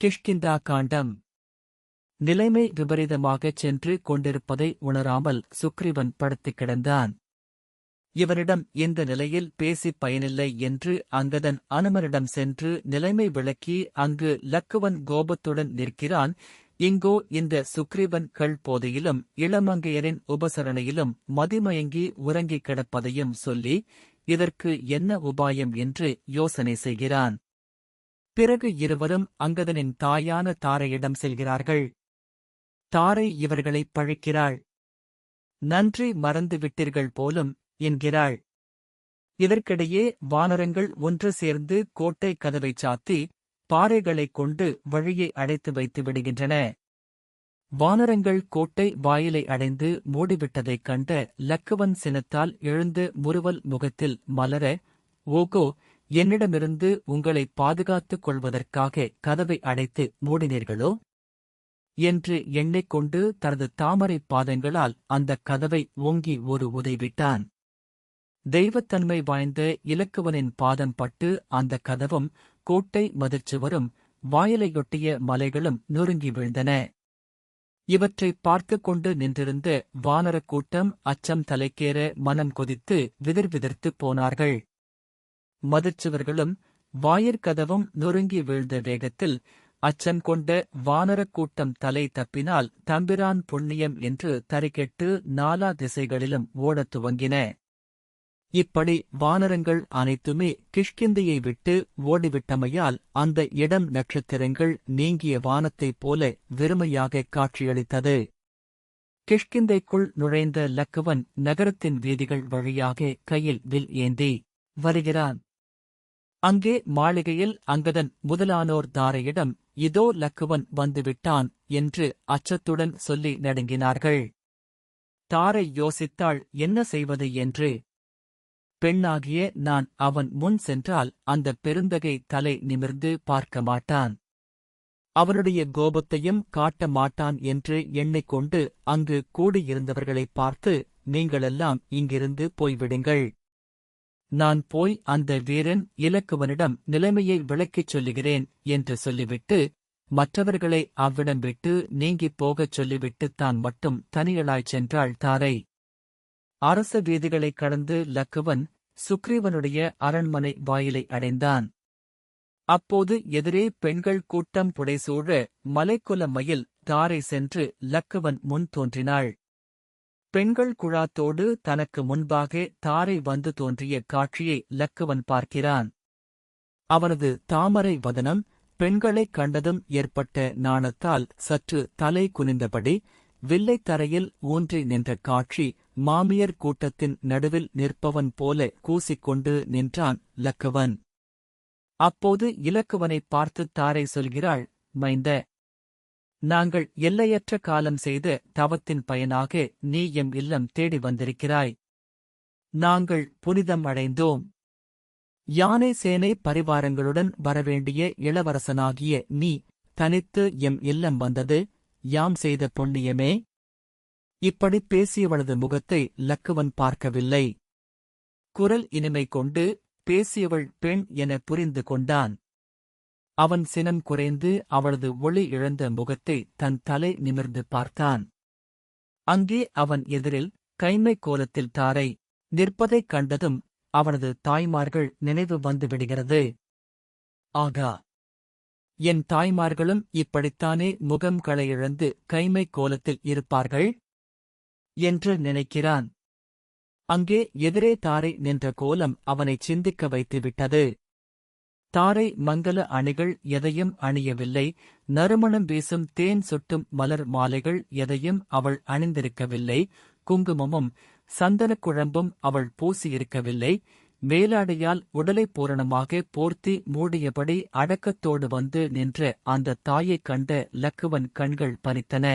கிஷ்கிந்தா காண்டம். நிலைமை விபரீதமாகச் சென்று கொண்டிருப்பதை உணராமல் சுக்ரீவன் படுத்துக் கிடந்தான். இவனிடம் இந்த நிலையில் பேசிப் பயனில்லை என்று அங்கதன் அனுமனிடம் சென்று நிலைமை விளக்கி, அங்கு லக்குவன் கோபத்துடன் நிற்கிறான், இங்கோ இந்த சுக்ரீவன் போதையிலும் இளமங்கையரின் உபசரணையிலும் மதிமயங்கி உறங்கிக் கிடப்பதையும் சொல்லி, இதற்கு என்ன உபாயம் என்று யோசனை செய்கிறான். பிறகு இருவரும் அங்கதனின் தாயான தாரையிடம் செல்கிறார்கள். தாரை இவர்களைப் பழிக்கிறாள். நன்றி மறந்து விட்டீர்கள் போலும் என்கிறாள். இதற்கிடையே வானரங்கள் ஒன்று சேர்ந்து கோட்டை கதவைச் சாத்தி பாறைகளைக் கொண்டு வழியை அடைத்து வைத்து விடுகின்றன. வானரங்கள் கோட்டை வாயிலை அடைந்து மூடிவிட்டதைக் கண்ட லக்குவன் சினத்தால் எழுந்து முறுவல் முகத்தில் மலர, ஓகோ, என்னிடமிருந்து உங்களை பாதுகாத்துக் கொள்வதற்காக கதவை அடைத்து மூடினீர்களோ என்று எண்ணிக்கொண்டு தனது தாமரை பாதங்களால் அந்தக் கதவை ஓங்கி ஒரு உதைவிட்டான். தெய்வத்தன்மை வாய்ந்த இலக்குவனின் பாதம் பட்டு அந்தக் கதவும் கோட்டை மதிர்ச்சுவரும் வாயிலையொட்டிய மலைகளும் நொறுங்கி வீழ்ந்தன. இவற்றைப் பார்த்துக் கொண்டு நின்றிருந்த வானரக் கூட்டம் அச்சம் தலைக்கேற மனம் கொதித்து விதிர்விதிர்த்துப் போனார்கள். மதிர்ச்சுவர்களும் வாயிற்கதவும் நொறுங்கி வீழ்ந்த வேகத்தில் அச்சம் கொண்ட வானரக் கூட்டம் தலை தப்பினால் தம்பிரான் புண்ணியம் என்று தறிகெட்டு நாலா திசைகளிலும் ஓடத் துவங்கின. இப்படி வானரங்கள் அனைத்துமே கிஷ்கிந்தையை விட்டு ஓடிவிட்டமையால் அந்த இடம் நட்சத்திரங்கள் நீங்கிய வானத்தைப் போல வெறுமையாகக் காட்சியளித்தது. கிஷ்கிந்தைக்குள் நுழைந்த லக்குவன் நகரத்தின் வீதிகள் வழியாக கையில் வில் ஏந்தி வருகிறான். அங்கே மாளிகையில் அங்கதன் முதலானோர் தாரையிடம், இதோ லக்குவன் வந்துவிட்டான் என்று அச்சத்துடன் சொல்லி நடுங்கினார்கள். தாரை யோசித்தாள் என்ன செய்வது என்று. பெண்ணாகிய நான் அவன் முன் சென்றால் அந்தப் பெருந்தகை தலை நிமிர்ந்து பார்க்க மாட்டான், அவனுடைய கோபத்தையும் காட்ட மாட்டான் என்று எண்ணிக்கொண்டு அங்கு கூடியிருந்தவர்களைப் பார்த்து, நீங்களெல்லாம் இங்கிருந்து போய்விடுங்கள், நான் போய் அந்த வீரன் இலக்குவனிடம் நிலைமையை விளக்கிச் சொல்லுகிறேன் என்று சொல்லிவிட்டு மற்றவர்களை அவ்விடம் விட்டு நீங்கிப் போகச் சொல்லிவிட்டுத் தான் மட்டும் தனியளாய்ச் சென்றாள் தாரை. அரச வீதிகளைக் கடந்து லக்குவன் சுக்ரீவனுடைய அரண்மனை வாயிலை அடைந்தான். அப்போது எதிரே பெண்கள் கூட்டம் புடைசூழ மலைக்குல மயில் தாரை சென்று லக்குவன் முன் தோன்றினாள். பெண்கள் குழாத்தோடு தனக்கு முன்பாக தாரை வந்து தோன்றிய காட்சியை லக்குவன் பார்க்கிறான். அவனது தாமரை வதனம் பெண்களைக் கண்டதும் ஏற்பட்ட நாணத்தால் சற்று தலை குனிந்தபடி வில்லைத் தரையில் ஊன்றி நின்ற காட்சி மாமியர் கூட்டத்தின் நடுவில் நிற்பவன் போல கூசிக்கொண்டு நின்றான் லக்குவன். அப்போது இலக்குவனைப் பார்த்துத் தாரை சொல்கிறாள், மைந்த, நாங்கள் எல்லையற்ற காலம் செய்த தவத்தின் பயனாக நீ எம் இல்லம் தேடி வந்திருக்கிறாய். நாங்கள் புனிதம் அடைந்தோம். யானை சேனை பரிவாரங்களுடன் வரவேண்டிய இளவரசனாகிய நீ தனித்து எம் இல்லம் வந்தது யாம் செய்த புண்ணியமே. இப்படிப் பேசியவளது முகத்தை லக்குவன் பார்க்கவில்லை. குரல் இனிமை கொண்டு பேசியவள் பெண் என புரிந்து கொண்டான். அவன் சினம் குறைந்து அவளது ஒளி இழந்த முகத்தை தன் தலை நிமிர்ந்து பார்த்தான். அங்கே அவன் எதிரில் கைம்மை கோலத்தில் தாரை நிற்பதைக் கண்டதும் அவனது தாய்மார்கள் நினைவு வந்துவிடுகிறது. ஆகா, என் தாய்மார்களும் இப்படித்தானே முகம் களையிழந்து கைம்மை கோலத்தில் இருப்பார்கள் என்று நினைக்கிறான். அங்கே எதிரே தாரை நின்ற கோலம் அவனைச் சிந்திக்க வைத்துவிட்டது. தாரை மங்கல அணிகள் எதையும் அணியவில்லை, நறுமணம் வீசும் தேன் சொட்டும் மலர் மாலைகள் எதையும் அவள் அணிந்திருக்கவில்லை, குங்குமமும் சந்தனக் குழம்பும் அவள் பூசியிருக்கவில்லை. மேலாடையால் உடலை பூரணமாக போர்த்தி மூடியபடி அடக்கத்தோடு வந்து நின்ற அந்த தாயைக் கண்ட லக்குவன் கண்கள் பனித்தன.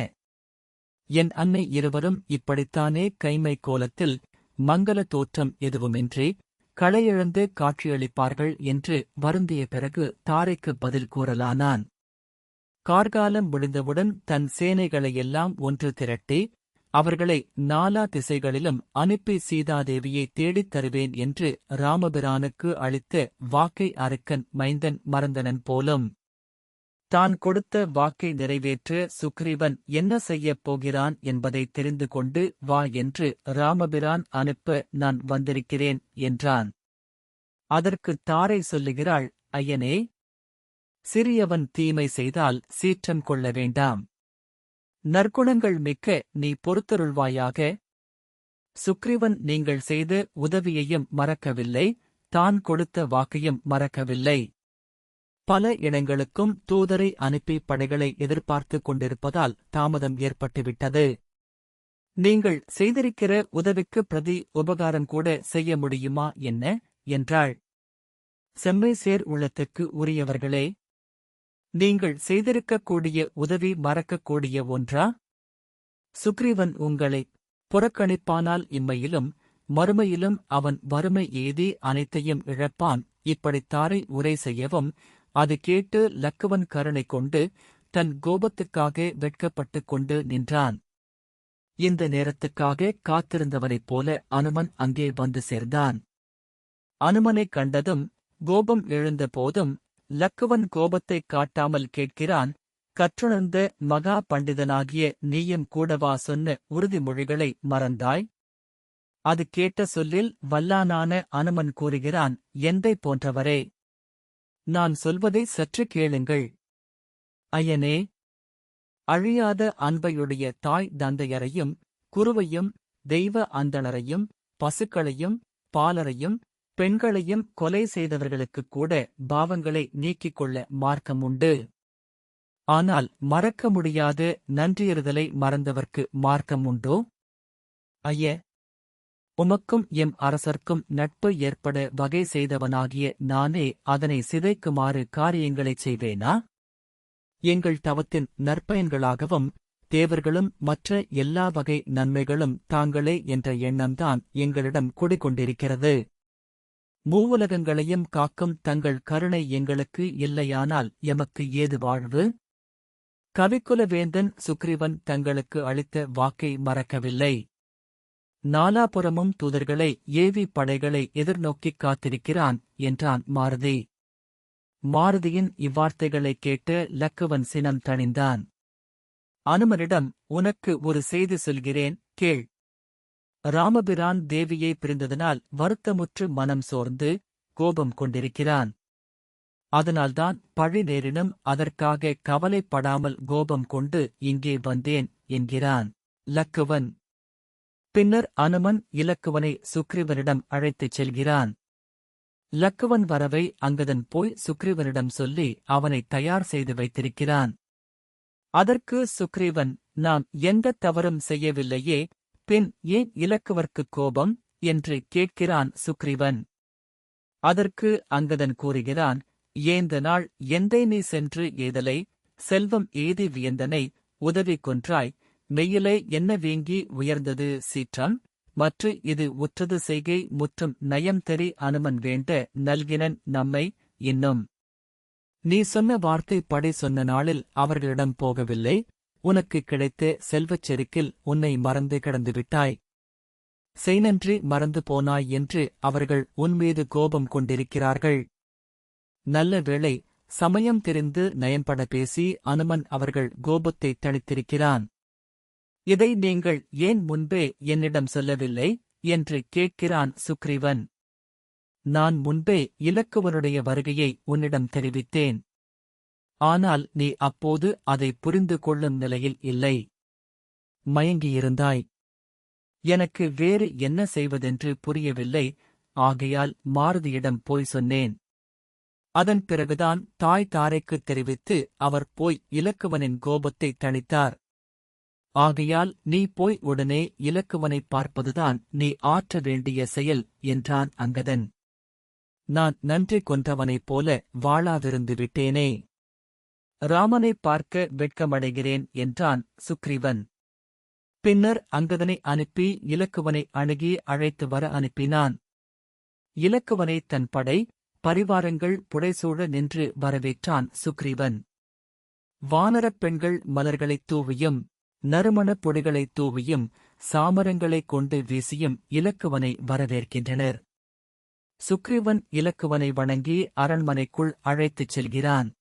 என் அன்னை இருவரும் இப்படித்தானே கைம்மை கோலத்தில் மங்கல தோற்றம் எதுவுமின்றி களையிழந்து காட்சியளிப்பார்கள் என்று வருந்திய பிறகு தாரைக்கு பதில் கூறலானான். கார்காலம் முடிந்தவுடன் தன் சேனைகளையெல்லாம் ஒன்று திரட்டி அவர்களை நாலா திசைகளிலும் அனுப்பி சீதாதேவியை தேடித் தருவேன் என்று ராமபிரானுக்கு அளித்த வாக்கை அரக்கன் மைந்தன் மறந்தனன் போலும். தான் கொடுத்த வாக்கை நிறைவேற்ற சுக்ரீவன் என்ன செய்யப் போகிறான் என்பதை தெரிந்து கொண்டு வா என்று ராமபிரான் அனுப்ப நான் வந்திருக்கிறேன் என்றான். அதற்குத் தாரை சொல்லுகிறாள், ஐயனே, சிறியவன் தீமை செய்தால் சீற்றம் கொள்ள வேண்டாம். நற்குணங்கள் மிக்க நீ பொறுத்தருள்வாயாக. சுக்ரீவன் நீங்கள் செய்த உதவியையும் மறக்கவில்லை, தான் கொடுத்த வாக்கையும் மறக்கவில்லை. பல இடங்களுக்கும் தூதரை அனுப்பி படைகளை எதிர்பார்த்துக் கொண்டிருப்பதால் தாமதம் ஏற்பட்டுவிட்டது. நீங்கள் செய்திருக்கிற உதவிக்கு பிரதி உபகாரம் கூட செய்ய முடியுமா என்ன என்றாள். செம்மை சேர் உள்ளத்துக்கு உரியவர்களே, நீங்கள் செய்திருக்கக்கூடிய உதவி மறக்கக்கூடிய ஒன்றா? சுக்ரீவன் உங்களை புறக்கணிப்பானால் இம்மையிலும் மறுமையிலும் அவன் வறுமை ஏதி அனைத்தையும் இழப்பான். இப்படித் தாரை உரை செய்யவும் அது கேட்டு லக்குவன் கருணை கொண்டு தன் கோபத்துக்காக வெட்கப்பட்டுக் கொண்டு நின்றான். இந்த நேரத்துக்காக காத்திருந்தவனைப் போல அனுமன் அங்கே வந்து சேர்ந்தான். அனுமனைக் கண்டதும் கோபம் எழுந்த போதும் லக்குவன் கோபத்தைக் காட்டாமல் கேட்கிறான், கற்றுணர்ந்த மகா பண்டிதனாகிய நீயும் கூடவா சொன்ன உறுதிமொழிகளை மறந்தாய்? அது கேட்ட சொல்லில் வல்லானான அனுமன் கூறுகிறான், எந்தை போன்றவரே, நான் சொல்வதை சற்று கேளுங்கள். ஐயனே, அழியாத அன்பையுடைய தாய் தந்தையரையும் குருவையும் தெய்வ அந்தணரையும் பசுக்களையும் பாலரையும் பெண்களையும் கொலை செய்தவர்களுக்குக் கூட பாவங்களை நீக்கிக் கொள்ள மார்க்கம் உண்டு. ஆனால் மறக்க முடியாத நன்றியறுதலை மறந்தவர்க்கு மார்க்கம் உண்டோ? ஐய, உமக்கும் எம் அரசர்க்கும் நட்பு ஏற்பட வகை செய்தவனாகிய நானே அதனை சிதைக்குமாறு காரியங்களைச் செய்வேனா? எங்கள் தவத்தின் நற்பயன்களாகவும் தேவர்களும் மற்ற எல்லா வகை நன்மைகளும் தாங்களே என்ற எண்ணம்தான் எங்களிடம் குடிகொண்டிருக்கிறது. மூவுலகங்களையும் காக்கும் தங்கள் கருணை எங்களுக்கு இல்லையானால் எமக்கு ஏது வாழ்வு? கவிக்குலவேந்தன் சுக்ரீவன் தங்களுக்கு அளித்த வாக்கை மறக்கவில்லை. நாலாபுறமும் தூதர்களை ஏவி படைகளை எதிர்நோக்கிக் காத்திருக்கிறான் என்றான் மாருதி. மாருதியின் இவ்வார்த்தைகளைக் கேட்டு லக்குவன் சினம் தணிந்தான். அனுமனிடம், உனக்கு ஒரு செய்தி சொல்கிறேன், கேள். ராமபிரான் தேவியை பிரிந்ததனால் வருத்தமுற்று மனம் சோர்ந்து கோபம் கொண்டிருக்கிறான். அதனால்தான் பழி நேரினும் அதற்காக கவலைப்படாமல் கோபம் கொண்டு இங்கே வந்தேன் என்கிறான் லக்குவன். பின்னர் அனுமன் இலக்குவனை சுக்ரீவனிடம் அழைத்துச் செல்கிறான். லக்குவன் வரவை அங்கதன் போய் சுக்ரீவனிடம் சொல்லி அவனை தயார் செய்து வைத்திருக்கிறான். அதற்கு சுக்ரீவன், நாம் எந்த தவறும் செய்யவில்லையே, பின் ஏன் இலக்குவர்க்குக் கோபம் என்று கேட்கிறான் சுக்ரீவன். அதற்கு அங்கதன் கூறுகிறான், ஏந்த நாள் எந்தை நீ சென்று ஏதலை செல்வம் ஏதி வியந்தனை உதவி கொன்றாய், மெய்யிலே என்ன வீங்கி உயர்ந்தது சீற்றம், மற்ற இது உற்றது செய்கை முற்றும் நயம் தெரி அனுமன் வேண்ட நல்கினன் நம்மை. இன்னும் நீ சொன்ன வார்த்தை படை சொன்ன நாளில் அவர்களிடம் போகவில்லை, உனக்கு கிடைத்த செல்வச் செருக்கில் உன்னை மறந்து கிடந்துவிட்டாய். செய்நன்றி மறந்து போனாய் என்று அவர்கள் உன்மீது கோபம் கொண்டிருக்கிறார்கள். நல்ல வேளை, சமயம் தெரிந்து நயம்பட பேசி அனுமன் அவர்கள் கோபத்தை தணித்திருக்கிறான். இதை நீங்கள் ஏன் முன்பே என்னிடம் சொல்லவில்லை என்று கேட்கிறான் சுக்ரீவன். நான் முன்பே இலக்குவனுடைய வருகையை உன்னிடம் தெரிவித்தேன். ஆனால் நீ அப்போது அதை புரிந்து கொள்ளும் நிலையில் இல்லை. மயங்கியிருந்தாய். எனக்கு வேறு என்ன செய்வதென்று புரியவில்லை. ஆகையால் மாருதியிடம் போய் சொன்னேன். அதன் பிறகுதான் தாய் தாரைக்குத் தெரிவித்து அவர் போய் இலக்குவனின் கோபத்தை தணித்தார். ஆகையால் நீ போய் உடனே இலக்குவனைப் பார்ப்பதுதான் நீ ஆற்ற வேண்டிய செயல் என்றான் அங்கதன். நான் நன்றி கொன்றவனைப் போல வாழாதிருந்து விட்டேனே. ராமனைப் பார்க்க வெட்கமடைகிறேன் என்றான் சுக்ரீவன். பின்னர் அங்கதனை அனுப்பி இலக்குவனை அணுகி அழைத்து வர அனுப்பினான். இலக்குவனை தன் படை பரிவாரங்கள் புடைசூழ நின்று வரவேற்றான் சுக்ரீவன். வானரப் பெண்கள் மலர்களைத் தூவியும் நறுமணப் பொடிகளைத் தூவியும் சாமரங்களைக் கொண்டு வீசியும் இலக்குவனை வரவேற்கின்றனர். சுக்ரீவன் இலக்குவனை வணங்கி அரண்மனைக்குள் அழைத்துச் செல்கிறான்.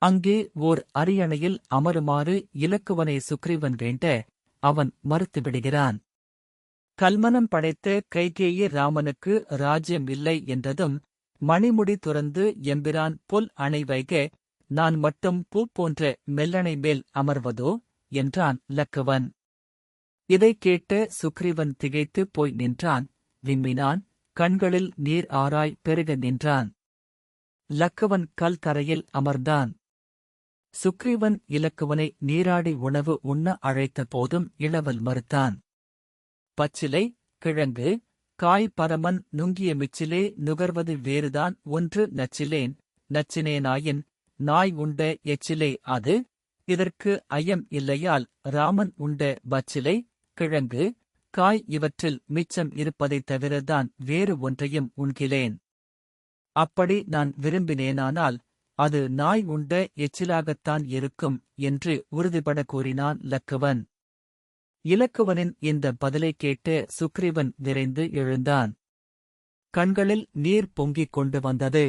அங்கே ஓர் அரியணையில் அமருமாறு இலக்குவனை சுக்ரீவன் வேண்ட, அவன் மறுத்துவிடுகிறான். கல்மனம் படைத்த கைகேயி ராமனுக்கு ராஜ்யம் இல்லை என்றதும், மணிமுடி துறந்து எம்பிரான் புல் அணை வைக, நான் மட்டும் பூ போன்ற மெல்லணை மேல் அமர்வதோ என்றான் லக்குவன். இதைக் கேட்ட சுக்ரீவன் திகைத்துப் போய் நின்றான், விம்மினான், கண்களில் நீர் ஆராய் பெருக நின்றான். லக்குவன் கல் தரையில் அமர்ந்தான். சுக்ரீவன் இலக்குவனை நீராடி உணவு உண்ண அழைத்த போதும் இளவல் மறுத்தான். பச்சிலை, கிழங்கு, காய் பரமன் நுங்கிய மிச்சிலே நுகர்வது வேறுதான் ஒன்று நச்சிலேன், நச்சினேனாயின், நாய் உண்ட எச்சிலே அது, இதற்கு ஐயம் இல்லையால் ராமன் உண்ட பச்சிலை, கிழங்கு, காய் இவற்றில் மிச்சம் இருப்பதைத் தவிரதான் வேறு ஒன்றையும் உண்கிலேன். அப்படி நான் விரும்பினேனானால், அது நாய் உண்ட எச்சிலாகத்தான் இருக்கும் என்று உறுதிபட கூறினான் லக்குவன். இலக்குவனின் இந்த பதிலைக் கேட்டு சுக்ரீவன் விரைந்து எழுந்தான். கண்களில் நீர் பொங்கிக் கொண்டு வந்தது.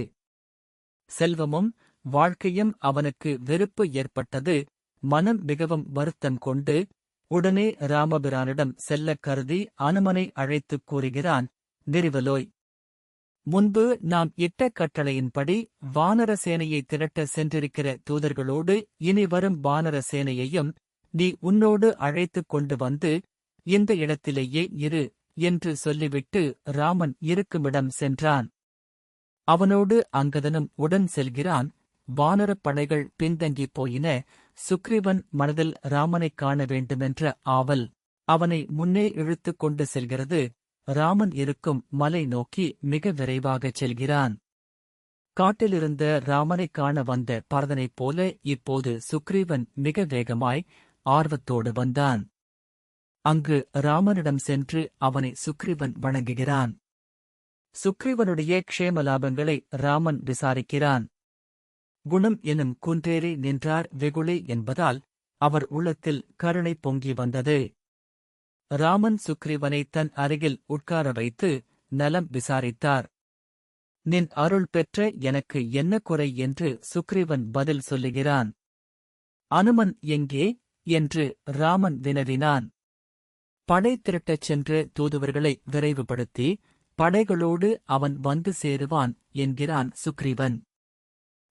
செல்வமும் வாழ்க்கையும் அவனுக்கு வெறுப்பு ஏற்பட்டது. மனம் மிகவும் வருத்தம் கொண்டு உடனே ராமபிரானிடம் செல்லக் கருதி அனுமனை அழைத்துக் கூறுகிறான், நிறுவலோய், முன்பு நாம் இட்ட கட்டளையின்படி வானர சேனையை திரட்ட சென்றிருக்கிற தூதர்களோடு இனி வரும் வானர சேனையையும் நீ உன்னோடு அழைத்துக் கொண்டு வந்து இந்த இடத்திலேயே இரு என்று சொல்லிவிட்டு ராமன் இருக்குமிடம் சென்றான். அவனோடு அங்கதனும் உடன் செல்கிறான். வானரப் படைகள் பின்தங்கிப் போயின. சுக்ரீவன் மனதில் ராமனைக் காண வேண்டுமென்ற ஆவல் அவனை முன்னே இழுத்துக் கொண்டு செல்கிறது. ராமன் இருக்கும் மலை நோக்கி மிக விரைவாகச் செல்கிறான். காட்டிலிருந்த ராமனைக் காண வந்த பரதனைப் போல இப்போது சுக்ரீவன் மிக வேகமாய் ஆர்வத்தோடு வந்தான். அங்கு ராமனிடம் சென்று அவனை சுக்ரீவன் வணங்குகிறான். சுக்ரீவனுடைய க்ஷேமலாபங்களை ராமன் விசாரிக்கிறான். குணம் எனும் குன்றேறி நின்றார் வெகுளி என்பதால் அவர் உள்ளத்தில் கருணை பொங்கி வந்தது. ராமன் சுக்ரீவனை தன் அருகில் உட்கார வைத்து நலம் விசாரித்தார். நின் அருள் பெற்ற எனக்கு என்ன குறை என்று சுக்ரீவன் பதில் சொல்லுகிறான். அனுமன் எங்கே என்று ராமன் வினவினான். படை திரட்டச் சென்ற தூதுவர்களை விரைவுபடுத்தி படைகளோடு அவன் வந்து சேருவான் என்கிறான் சுக்ரீவன்.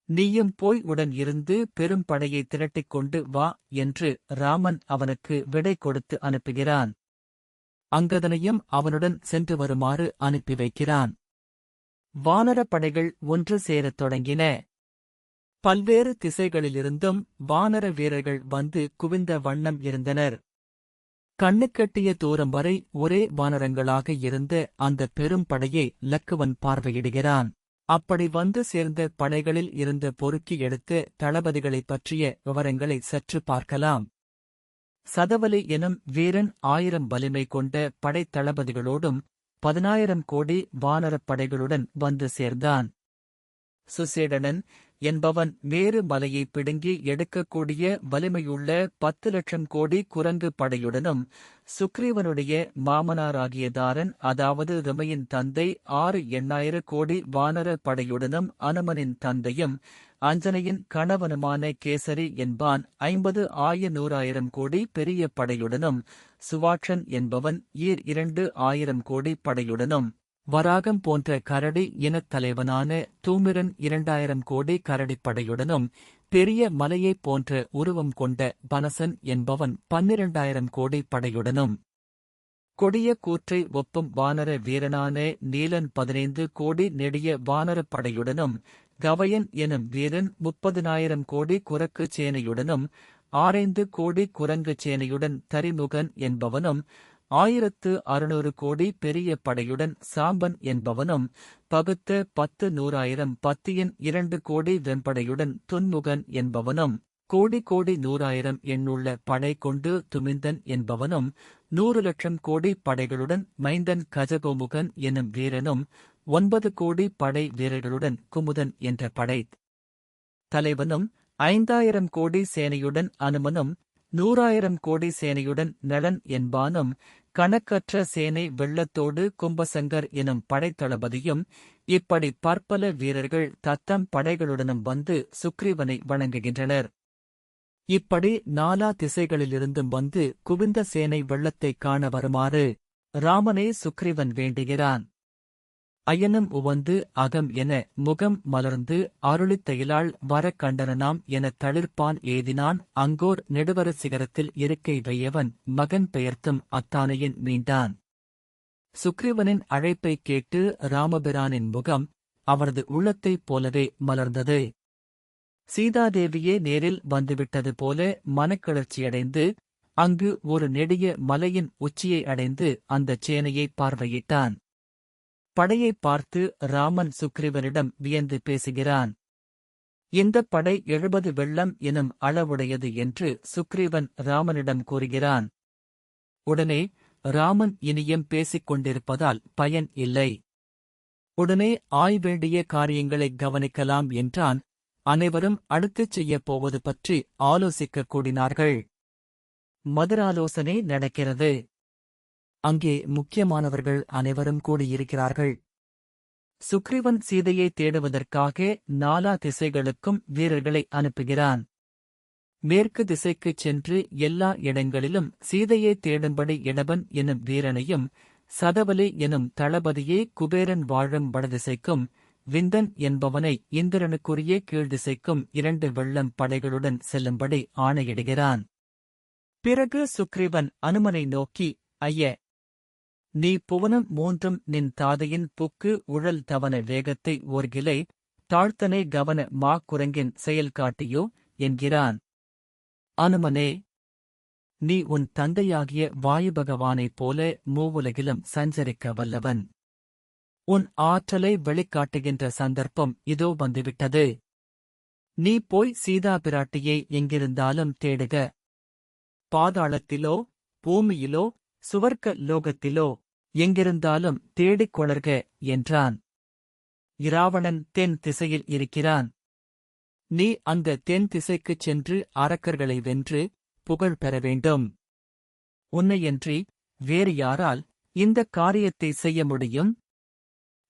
நீயும் போய் உடன் இருந்து பெரும் படையை திரட்டிக் கொண்டு வா என்று ராமன் அவனுக்கு விடை கொடுத்து அனுப்புகிறான். அங்கதனையும் அவனுடன் சென்று வருமாறு அனுப்பி வைக்கிறான். வானரப் படைகள் ஒன்று சேரத் தொடங்கின. பல்வேறு திசைகளிலிருந்தும் வானர வீரர்கள் வந்து குவிந்த வண்ணம் இருந்தனர். கண்ணுக்கெட்டிய தூரம் வரை ஒரே வானரங்களாக இருந்த அந்த பெரும் படையை லக்குவன் பார்வையிடுகிறான். அப்படி வந்து சேர்ந்த படைகளில் இருந்த பொறுக்கி எடுத்த தளபதிகளைப் பற்றிய விவரங்களை சற்று பார்க்கலாம். சதவலி எனும் வீரன் 1000 வலிமை கொண்ட படைத்தளபதிகளோடும் 10,000 கோடி வானரப் படைகளுடன் வந்து சேர்ந்தான். சுசேடனன் என்பவன் மேரு மலையை பிடுங்கி எடுக்கக்கூடிய வலிமையுள்ள 10,00,000 கோடி குரங்கு படையுடனும், சுக்ரீவனுடைய மாமனாராகிய தாரன் அதாவது ரிமையின் தந்தை 6,800 கோடி வானர படையுடனும், அனுமனின் தந்தையும் அஞ்சனையின் கணவனுமான கேசரி என்பான் 50,100,000 கோடி பெரிய படையுடனும், சுவாட்சன் என்பவன் 2,000 கோடி படையுடனும், வராகம் போன்ற கரடி இனத் தலைவனான தூமிரன் 2,000 கோடி கரடிப்படையுடனும், பெரிய மலையைப் போன்ற உருவம் கொண்ட பனசன் என்பவன் 12,000 கோடி படையுடனும், கொடிய கூற்றை ஒப்பும் வானர வீரனான நீலன் 15 கோடி நெடிய வானரப் படையுடனும், கவயன் எனும் வீரன் 30,000 கோடி குரக்கு சேனையுடனும், 6 கோடி குரங்கு சேனையுடன் தரிமுகன் என்பவனும், 1,600 கோடி பெரிய படையுடன் சாம்பன் என்பவனும், பகுத்த 10,100,000 பத்தியின் 2 கோடி வெண்படையுடன் துன்முகன் என்பவனும், கோடி 100,000 எண்ணுள்ள படை கொண்டு துமிந்தன் என்பவனும், 100,00,000 கோடி படைகளுடன் மைந்தன் கஜகோமுகன் எனும் வீரனும், 9 கோடி படை வீரர்களுடன் குமுதன் என்ற படை தலைவனும், 5,000 கோடி சேனையுடன் அனுமனும், 100,000 கோடி சேனையுடன் நளன் என்பானும் கணக்கற்ற சேனை வெள்ளத்தோடு கும்பசங்கர் எனும் படைத்தளபதியும் இப்படி பற்பல வீரர்கள் தத்தம் படைகளுடனும் வந்து சுக்ரீவனை வணங்குகின்றனர். இப்படி நாலா திசைகளிலிருந்தும் வந்து குவிந்த சேனை வெள்ளத்தைக் காண வருமாறு ராமனே சுக்ரீவன் வேண்டுகிறான். அயனும் உவந்து அகம் என முகம் மலர்ந்து அருளித் தயிலாள் வரக் கண்டனனாம் எனத் தளிர்ப்பான் ஏதினான் அங்கோர் நெடுவர சிகரத்தில் இருக்கை வையவன் மகன் பெயர்த்தும் அத்தானையின் மீண்டான். சுக்ரீவனின் அழைப்பைக் கேட்டு ராமபிரானின் முகம் அவரது உள்ளத்தைப் போலவே மலர்ந்தது. சீதாதேவியே நேரில் வந்துவிட்டது போல மனக்கிளர்ச்சியடைந்து அங்கு ஒரு நெடிய மலையின் உச்சியை அடைந்து அந்தச் சேனையை பார்வையிட்டான். படையைப் பார்த்து ராமன் சுக்ரீவனிடம் வியந்து பேசுகிறான். இந்தப் படை 70 வெள்ளம் எனும் அளவுடையது என்று சுக்ரீவன் ராமனிடம் கூறுகிறான். உடனே ராமன் இனியும் பேசிக் கொண்டிருப்பதால் பயன் இல்லை. உடனே ஆய்வேண்டிய காரியங்களைக் கவனிக்கலாம் என்றான். அனைவரும் அடுத்துச் செய்யப் போவது பற்றி ஆலோசிக்கக் கூடினார்கள். மதுராலோசனை நடக்கிறது. அங்கே முக்கியமானவர்கள் அனைவரும் கூடியிருக்கிறார்கள். சுக்ரீவன் சீதையை தேடுவதற்காக நாலா திசைகளுக்கும் வீரர்களை அனுப்புகிறான். மேற்கு திசைக்குச் சென்று எல்லா இடங்களிலும் சீதையை தேடும்படி இடபன் எனும் வீரனையும் சதவலி எனும் தளபதியே குபேரன் வாழும் வடதிசைக்கும் விந்தன் என்பவனை இந்திரனுக்குரிய கீழ்திசைக்கும் 2 வெள்ளம் படைகளுடன் செல்லும்படி ஆணையிடுகிறான். பிறகு சுக்ரீவன் அனுமனை நோக்கி, ஐய! நீ புவனம் 3 நின் தாதையின் புக்கு உழல் தவன வேகத்தை ஓர்கிலை தாழ்த்தனை கவன மா குரங்கின் செயல் காட்டியோ என்கிறான். அனுமனே, நீ உன் தந்தையாகிய வாயு பகவானைப் போல மூவுலகிலும் சஞ்சரிக்க வல்லவன். உன் ஆற்றலை வெளிக்காட்டுகின்ற சந்தர்ப்பம் இதோ வந்துவிட்டது. நீ போய் சீதா பிராட்டியை எங்கிருந்தாலும் தேடுக. பாதாளத்திலோ பூமியிலோ சுவர்க்க லோகத்திலோ எங்கிருந்தாலும் தேடிக் கொளர்க என்றான். இராவணன் தென் திசையில் இருக்கிறான். நீ அந்த தென் திசைக்குச் சென்று அரக்கர்களை வென்று புகழ் பெற வேண்டும். உன்னையன்றி வேறு யாரால் இந்தக் காரியத்தை செய்ய முடியும்?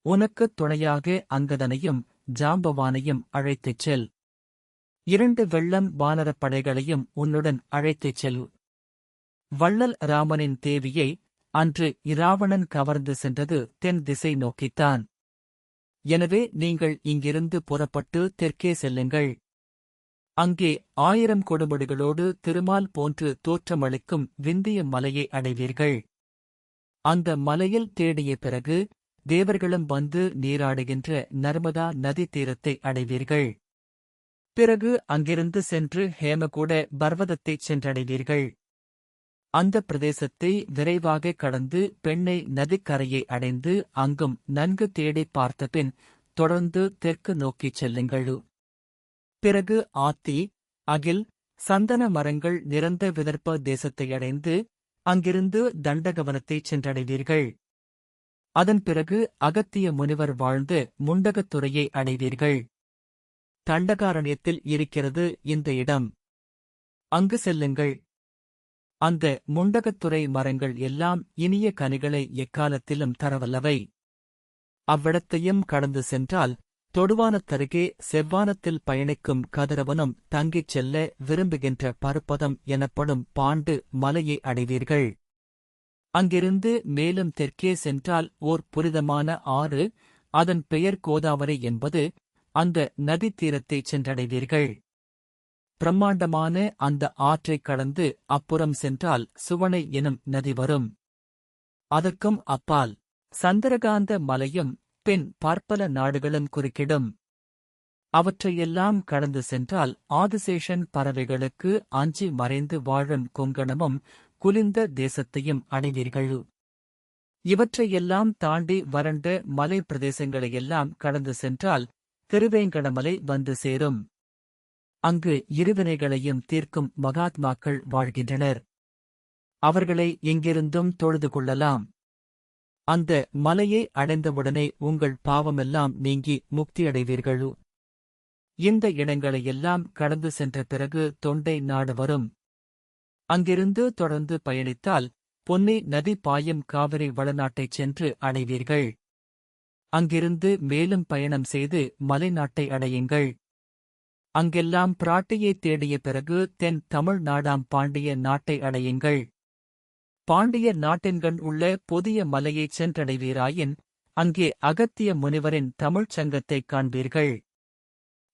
உனக்குத் துணையாக அங்கதனையும் ஜாம்பவானையும் அழைத்துச் செல். 2 வெள்ளம் வானரப் படைகளையும் உன்னுடன் அழைத்துச் செல். வள்ளல் ராமனின் தேவியை அன்று இராவணன் கவர்ந்து சென்றது தென் திசை நோக்கித்தான். எனவே நீங்கள் இங்கிருந்து புறப்பட்டு தெற்கே செல்லுங்கள். அங்கே 1000 கொடுமுடிகளோடு திருமால் போன்று தோற்றமளிக்கும் விந்திய மலையை அடைவீர்கள். அந்த மலையில் தேடிய பிறகு தேவர்களும் வந்து நீராடுகின்ற நர்மதா நதி தீரத்தை அடைவீர்கள். பிறகு அங்கிருந்து சென்று ஹேமகூட பர்வதத்தைச் சென்றடைவீர்கள். அந்த பிரதேசத்தை விரைவாக கடந்து பெண்ணை நதிக்கரையை அடைந்து அங்கும் நன்கு தேடிப் பார்த்தபின் தொடர்ந்து தெற்கு நோக்கிச் செல்லுங்கள். பிறகு ஆத்தி, அகில், சந்தன மரங்கள் நிறந்த விதர்ப்ப தேசத்தை அடைந்து அங்கிருந்து தண்டகவனத்தைச் சென்றடைவீர்கள். அதன் பிறகு அகத்திய முனிவர் வாழ்ந்து முண்டகத்துறையை அடைவீர்கள். தண்டகாரண்யத்தில் இருக்கிறது இந்த இடம். அங்கு செல்லுங்கள். அந்த முண்டகத்துறை மரங்கள் எல்லாம் இனிய கனிகளை எக்காலத்திலும் தரவல்லவை. அவ்விடத்தையும் கடந்து சென்றால் தொடுவானத்தருகே செவ்வானத்தில் பயணிக்கும் கதிரவனும் தங்கிச் செல்ல விரும்புகின்ற பருப்பதம் எனப்படும் பாண்டு மலையை அடைவீர்கள். அங்கிருந்து மேலும் தெற்கே சென்றால் ஓர் புனிதமான ஆறு, அதன் பெயர் கோதாவரி என்பது, அந்த நதி தீரத்தைச் சென்றடைவீர்கள். பிரம்மாண்டமான அந்த ஆற்றைக் கடந்து அப்புறம் சென்றால் சுவனை எனும் நதி வரும். அதற்கும் அப்பால் சந்திரகாந்த மலையும் பின் பற்பல நாடுகளும் குறுக்கிடும். அவற்றையெல்லாம் கடந்து சென்றால் ஆதிசேஷன் பறவைகளுக்கு அஞ்சி மறைந்து வாழும் கொங்கணமும் குலிந்த தேசத்தையும் அடைவீர்கள். இவற்றையெல்லாம் தாண்டி வறண்ட மலை பிரதேசங்களையெல்லாம் கடந்து சென்றால் திருவேங்கடமலை வந்து சேரும். அங்கு இருவினைகளையும் தீர்க்கும் மகாத்மாக்கள் வாழ்கின்றனர். அவர்களை எங்கிருந்தும் தொழுது கொள்ளலாம். அந்த மலையை அடைந்தவுடனே உங்கள் பாவமெல்லாம் நீங்கி முக்தியடைவீர்கள். இந்த இடங்களையெல்லாம் கடந்து சென்ற பிறகு தொண்டை நாடு வரும். அங்கிருந்து தொடர்ந்து பயணித்தால் பொன்னி நதி பாயும் காவிரி வளநாட்டைச் சென்று அடைவீர்கள். அங்கிருந்து மேலும் பயணம் செய்து மலைநாட்டை அடையுங்கள். அங்கெல்லாம் பிராட்டியைத் தேடிய பிறகு தென் தமிழ் நாடாம் பாண்டிய நாட்டை அடையுங்கள். பாண்டிய நாட்டின்கண் உள்ள புதிய மலையைச் சென்றடைவீராயின் அங்கே அகத்திய முனிவரின் தமிழ்ச் சங்கத்தைக் காண்பீர்கள்.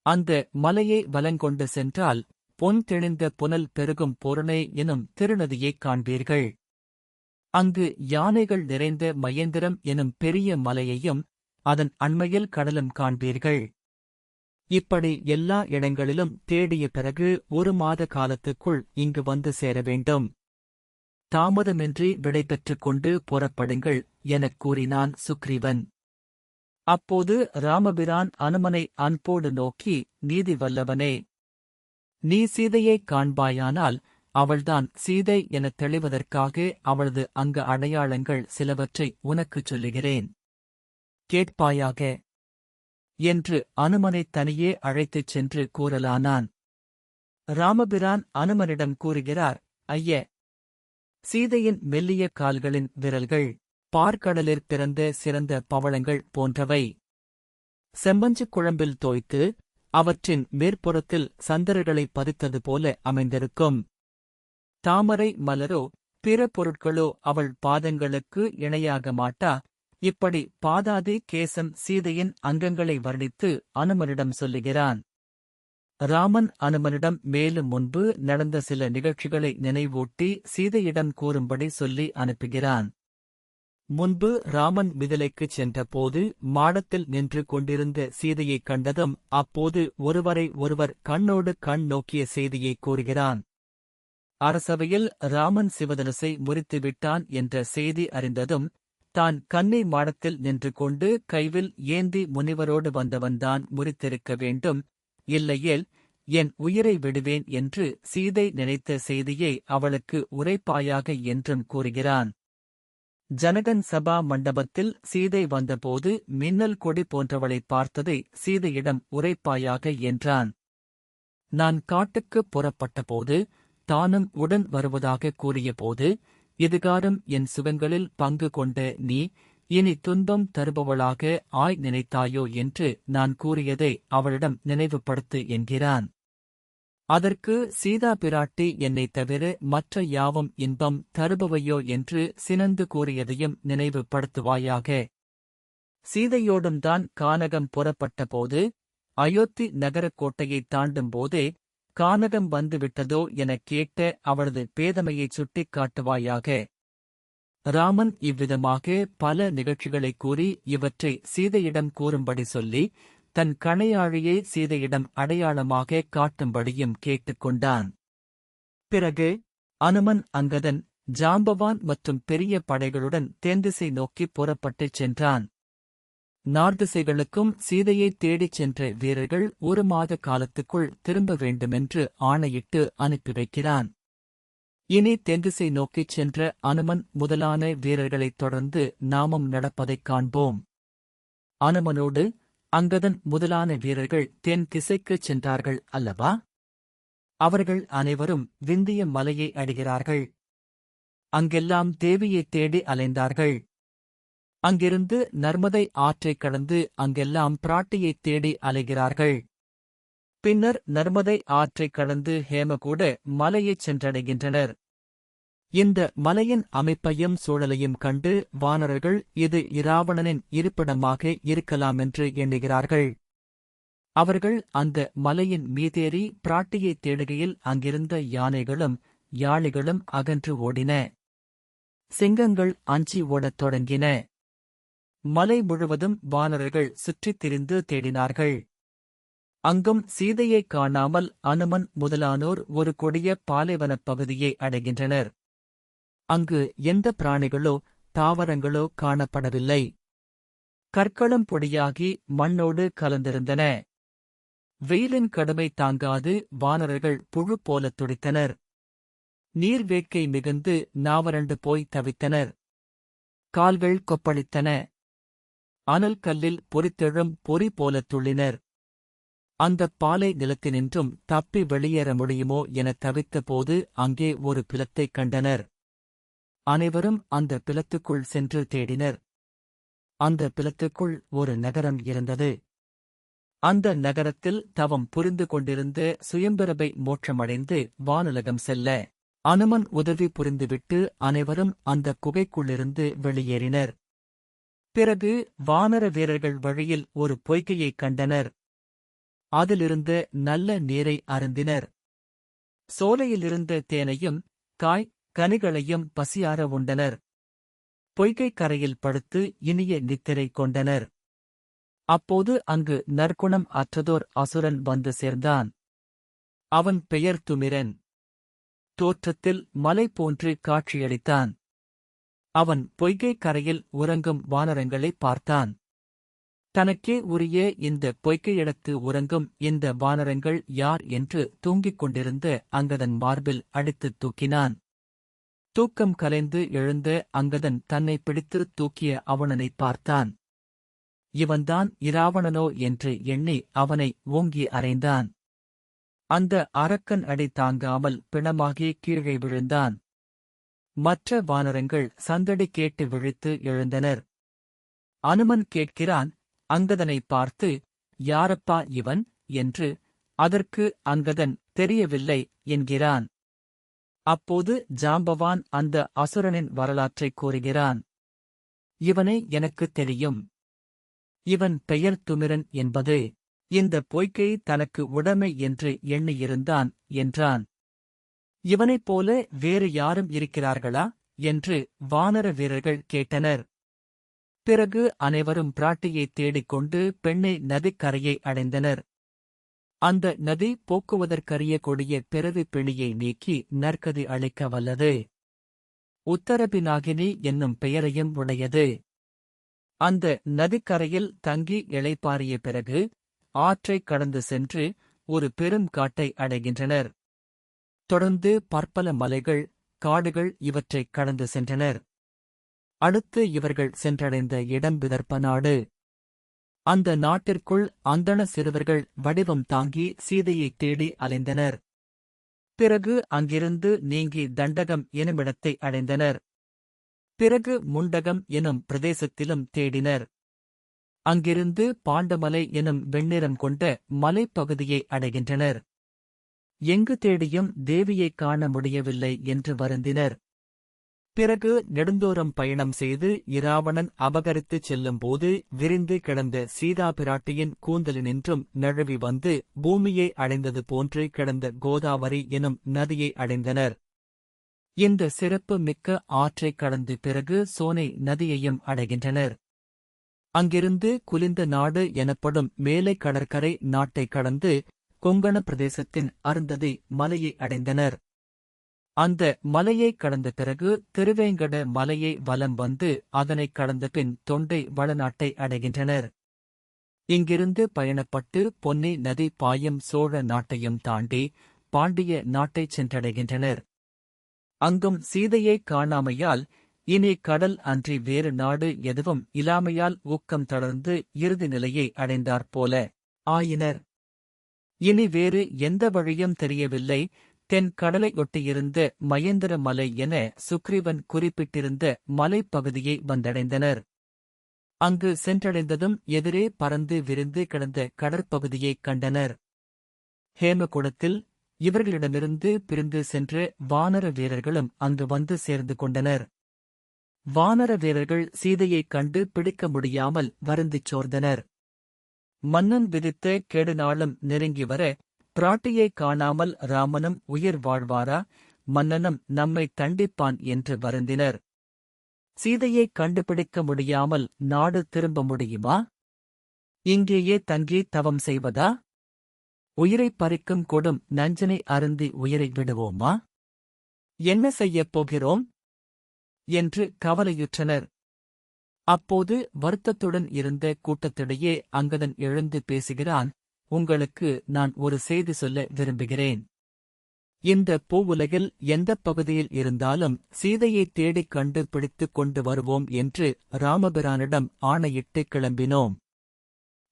அந்த மலையை வலங்கொண்டு சென்றால் பொன் தெளிந்த புனல் பெருகும் பொருணை எனும் திருநதியைக் காண்பீர்கள். அங்கு யானைகள் நிறைந்த மயந்திரம் எனும் பெரிய மலையையும் அதன் அண்மையில் கடலும் காண்பீர்கள். இப்படி எல்லா இடங்களிலும் தேடிய பிறகு 1 மாத காலத்துக்குள் இங்கு வந்து சேர வேண்டும். தாமதமின்றி விடைபெற்றுக் கொண்டு புறப்படுங்கள் எனக் கூறினான் சுக்ரீவன். அப்போது ராமபிரான் அனுமனை அன்போடு நோக்கி, நீதி வல்லவனே, நீ சீதையைக் காண்பாயானால் அவள்தான் சீதை எனத் தெளிவதற்காக அவளது அங்க அடையாளங்கள் சிலவற்றை உனக்குச் சொல்லுகிறேன். கேட்பாயாக என்று அனுமனைத் தனியே அழைத்துச் சென்று கூறலானான். ராமபிரான் அனுமனிடம் கூறுகிறார், ஐய! சீதையின் மெல்லிய கால்களின் விரல்கள் பார்க்கடலிற் பிறந்த சிறந்த பவளங்கள் போன்றவை. செம்பஞ்சுக் குழம்பில் தோய்த்து அவற்றின் மேற்புறத்தில் சந்திரர்களைப் பதித்தது போல அமைந்திருக்கும். தாமரை மலரோ பிற பொருட்களோ அவள் பாதங்களுக்கு இணையாக மாட்டா. இப்படி பாதாதி கேசம் சீதையின் அங்கங்களை வர்ணித்து அனுமனிடம் சொல்லுகிறான். ராமன் அனுமனிடம் மேலும் முன்பு நடந்த சில நிகழ்ச்சிகளை நினைவூட்டி சீதையிடம் கூறும்படி சொல்லி அனுப்புகிறான். முன்பு ராமன் மிதிலைக்குச் சென்றபோது மாடத்தில் நின்று கொண்டிருந்த சீதையைக் கண்டதும் அப்போது ஒருவரை ஒருவர் கண்ணோடு கண் நோக்கிய செய்தியைக் கூறுகிறான். அரசவையில் ராமன் சிவதனுசை முறித்துவிட்டான் என்ற செய்தி அறிந்ததும் தான் கன்னி மாடத்தில் நின்று கொண்டு கைவில் ஏந்தி முனிவரோடு வந்தவன்தான் முறித்திருக்க வேண்டும், இல்லையேல் என் உயிரை விடுவேன் என்று சீதை நினைத்த செய்தியை அவளுக்கு உரைப்பாயாக என்றும் கூறுகிறான். ஜனகன் சபா மண்டபத்தில் சீதை வந்தபோது மின்னல் கொடி போன்றவளைப் பார்த்ததை சீதையிடம் உரைப்பாயாக என்றான். நான் காட்டுக்குப் புறப்பட்டபோது தானும் உடன் வருவதாகக் கூறியபோது, இதுகாரும் என் சுகங்களில் பங்கு கொண்ட நீ இனி துன்பம் தருபவளாக ஆய் நினைத்தாயோ என்று நான் கூறியதை அவளிடம் நினைவுபடுத்து என்கிறான். அதற்கு சீதா பிராட்டி என்னைத் தவிர மற்ற யாவும் இன்பம் தருபவையோ என்று சினந்து கூறியதையும் நினைவுபடுத்துவாயாக. சீதையோடும் தான் கானகம் புறப்பட்டபோது அயோத்தி நகரக் கோட்டையைத் தாண்டும் போதே கானகம் வந்துவிட்டதோ எனக் கேட்ட அவளது பேதமையைச் சுட்டிக் காட்டுவாயாக. ராமன் இவ்விதமாக பல நிகழ்ச்சிகளைக் கூறி இவற்றை சீதையிடம் கூறும்படி சொல்லி தன் கணையாழியை சீதையிடம் அடையாளமாக காட்டும்படியும் கேட்டுக்கொண்டான். பிறகு அனுமன் அங்கதன், ஜாம்பவான் மற்றும் பெரிய படைகளுடன் தென்திசை நோக்கிப் புறப்பட்டுச் சென்றான். நார்திசைகளுக்கும் சீதையைத் தேடிச் சென்ற வீரர்கள் 1 மாத காலத்துக்குள் திரும்ப வேண்டுமென்று ஆணையிட்டு அனுப்பி வைக்கிறான். இனி தென்திசை நோக்கிச் சென்ற அனுமன் முதலான வீரர்களைத் தொடர்ந்து நாமும் நடப்பதைக் காண்போம். அனுமனோடு அங்கதன் முதலான வீரர்கள் தென் திசைக்குச் சென்றார்கள் அல்லவா? அவர்கள் அனைவரும் விந்திய மலையை அடைகிறார்கள். அங்கெல்லாம் தேவியைத் தேடி அலைந்தார்கள். அங்கிருந்து நர்மதை ஆற்றைக் கடந்து அங்கெல்லாம் பிராட்டியைத் தேடி அலைகிறார்கள். பின்னர் நர்மதை ஆற்றைக் கடந்து ஹேமகூட மலையைச் சென்றடைகின்றனர். இந்த மலையின் அமைப்பையும் சூழலையும் கண்டு வானரர்கள் இது இராவணனின் இருப்பிடமாக இருக்கலாமென்று எண்ணுகிறார்கள். அவர்கள் அந்த மலையின் மீதேறி பிராட்டியைத் தேடுகையில் அங்கிருந்த யானைகளும் யாளிகளும் அகன்று ஓடின. சிங்கங்கள் அஞ்சி ஓடத் தொடங்கின. மலை முழுவதும் வானரர்கள் சுற்றித் திரிந்து தேடினார்கள். அங்கும் சீதையைக் காணாமல் அனுமன் முதலானோர் ஒரு கொடிய பாலைவனப் பகுதியை அடைகின்றனர். அங்கு எந்த பிராணிகளோ தாவரங்களோ காணப்படவில்லை. கற்களும் பொடியாகி மண்ணோடு கலந்திருந்தன. வெயிலின் கடுமை தாங்காது வானரர்கள் புழு போலத் துடித்தனர். நீர் வேட்கை மிகுந்து நாவரண்டு போய் தவித்தனர். கால்கள் கொப்பளித்தன. அனல் கல்லில் பொரித்தெழும் பொறி போலத் துள்ளினர். அந்தப் பாலை நிலத்தினின்றும் தப்பி வெளியேற முடியுமோ என தவித்தபோது அங்கே ஒரு பிலத்தைக் கண்டனர். அனைவரும் அந்த பிலத்துக்குள் சென்று தேடினர். அந்த பிலத்துக்குள் ஒரு நகரம் இருந்தது. அந்த நகரத்தில் தவம் புரிந்து கொண்டிருந்த சுயம்பிரபை மோட்சமடைந்து வானுலகம் செல்ல அனுமன் உதவி புரிந்துவிட்டு அனைவரும் அந்த குகைக்குள்ளிருந்து வெளியேறினர். பிறகு வானர வீரர்கள் வழியில் ஒரு பொய்கையைக் கண்டனர். அதிலிருந்த நல்ல நீரை அருந்தினர். சோலையிலிருந்த தேனையும் கனிகளையும் பசியார உண்டனர். பொய்கைக் கரையில் படுத்து இனிய நித்திரை கொண்டனர். அப்போது அங்கு நற்குணம் அற்றதோர் அசுரன் வந்து சேர்ந்தான். அவன் பெயர் துமிரன். தோற்றத்தில் மலை போன்று காட்சியளித்தான். அவன் பொய்கைக் கரையில் உறங்கும் வானரங்களை பார்த்தான். தனக்கே உரிய இந்த பொய்கையிடத்து உறங்கும் இந்த வானரங்கள் யார் என்று தூங்கிக் கொண்டிருந்த அங்கதன் மார்பில் அடித்துத் தூக்கினான். தூக்கம் கலைந்து எழுந்த அங்கதன் தன்னை பிடித்து தூக்கிய அவனனைப் பார்த்தான். இவன்தான் இராவணனோ என்று எண்ணி அவனை ஓங்கி அறைந்தான். அந்த அரக்கன் அடி தாங்காமல் பிணமாகி கீழே விழுந்தான். மற்ற வானரங்கள் சந்தடி கேட்டு விழித்து எழுந்தனர். அனுமன் கேட்கிறான் அங்கதனைப் பார்த்து, யாரப்பா இவன் என்று. அதற்கு அங்கதன் தெரியவில்லை என்கிறான். அப்போது ஜாம்பவான் அந்த அசுரனின் வரலாற்றைக் கூறுகிறான். இவனை எனக்குத் தெரியும். இவன் பெயர் துமிரன் என்பது. இந்த பொய்க்கை தனக்கு உடைமை என்று எண்ணியிருந்தான் என்றான். இவனைப் போல வேறு யாரும் இருக்கிறார்களா என்று வானர வீரர்கள் கேட்டனர். பிறகு அனைவரும் பிராட்டியைத் தேடிக்கொண்டு பெண்ணை நதிக்கரையை அடைந்தனர். அந்த நதி போக்குவதற்கரிய கொடிய பிறவி பிணியை நீக்கி நற்கதி அளிக்க வல்லது. உத்தரபினாகினி என்னும் பெயரையும் உடையது. அந்த நதிக்கரையில் தங்கி இளைப்பாறிய பிறகு ஆற்றைக் கடந்து சென்று ஒரு பெரும் காட்டை அடைகின்றனர். தொடர்ந்து பற்பல மலைகள், காடுகள் இவற்றைக் கடந்து சென்றனர். அடுத்து இவர்கள் சென்றடைந்த இடம் விதர்ப்ப நாடு. அந்த நாட்டிற்குள் அந்தண சிறுவர்கள் வடிவம் தாங்கி சீதையைத் தேடி அலைந்தனர். பிறகு அங்கிருந்து நீங்கி தண்டகம் எனுமிடத்தை அடைந்தனர். பிறகு முண்டகம் எனும் பிரதேசத்திலும் தேடினர். அங்கிருந்து பாண்டமலை எனும் வெண்ணிறம் கொண்ட மலைப்பகுதியை அடைகின்றனர். எங்கு தேடியும் தேவியைக் காண முடியவில்லை என்று வருந்தினர். பிறகு நெடுந்தூரம் பயணம் செய்து இராவணன் அபகரித்துச் செல்லும்போது விரிந்து கிடந்த சீதா பிராட்டியின் கூந்தலினின்றும் நழுவி வந்து பூமியை அடைந்தது போன்று கிடந்த கோதாவரி எனும் நதியை அடைந்தனர். இந்த சிறப்பு மிக்க ஆற்றைக் கடந்து பிறகு சோனை நதியையும் அடைகின்றனர். அங்கிருந்து குலிந்த நாடு எனப்படும் மேலை கடற்கரை நாட்டைக் கடந்து கொங்கண பிரதேசத்தின் அருந்ததி மலையை அடைந்தனர். அந்த மலையைக் கடந்த பிறகு திருவேங்கட மலையை வலம் வந்து அதனைக் கடந்த பின் தொண்டை வளநாட்டை அடைகின்றனர். இங்கிருந்து பயணப்பட்டு பொன்னி நதி பாயும் சோழ நாட்டையும் தாண்டி பாண்டிய நாட்டைச் சென்றடைகின்றனர். அங்கும் சீதையைக் காணாமையால் இனி கடல் அன்றி வேறு நாடு எதுவும் இல்லாமையால் ஊக்கம் தளர்ந்து இறுதி நிலையை அடைந்தாற்போல ஆயினர். இனி வேறு எந்த வழியும் தெரியவில்லை. தென் கடலை ஒட்டியிருந்த மயந்திர மலை என சுக்ரீவன் குறிப்பிட்டிருந்த மலைப்பகுதியை வந்தடைந்தனர். அங்கு சென்றடைந்ததும் எதிரே பறந்து விரிந்து கிடந்த கடற்பகுதியைக் கண்டனர். ஹேமகுடத்தில் இவர்களிடமிருந்து பிரிந்து சென்ற வானர வீரர்களும் அங்கு வந்து சேர்ந்து கொண்டனர். வானர வீரர்கள் சீதையைக் கண்டு பிடிக்க முடியாமல் வருந்திச் சோர்ந்தனர். மன்னன் விதித்த கெடுநாளும் நெருங்கி வர பிராட்டியைக் காணாமல் ராமனும் உயிர் வாழ்வாரா, மன்னனும் நம்மை தண்டிப்பான் என்று வருந்தினர். சீதையைக் கண்டுபிடிக்க முடியாமல் நாடு திரும்ப முடியுமா? இங்கேயே தங்கி தவம் செய்வதா? உயிரைப் பறிக்கும் கொடும் நஞ்சனை அருந்தி உயிரை விடுவோமா? என்ன செய்யப் போகிறோம் என்று கவலையுற்றனர். அப்போது வருத்தத்துடன் இருந்த கூட்டத்திடையே அங்கதன் எழுந்து பேசுகிறான். உங்களுக்கு நான் ஒரு செய்தி சொல்ல விரும்புகிறேன். இந்த பூவுலகில் எந்தப் பகுதியில் இருந்தாலும் சீதையைத் தேடிக் கண்டு பிடித்துக் கொண்டு வருவோம் என்று ராமபிரானிடம் ஆணையிட்டு கிளம்பினோம்.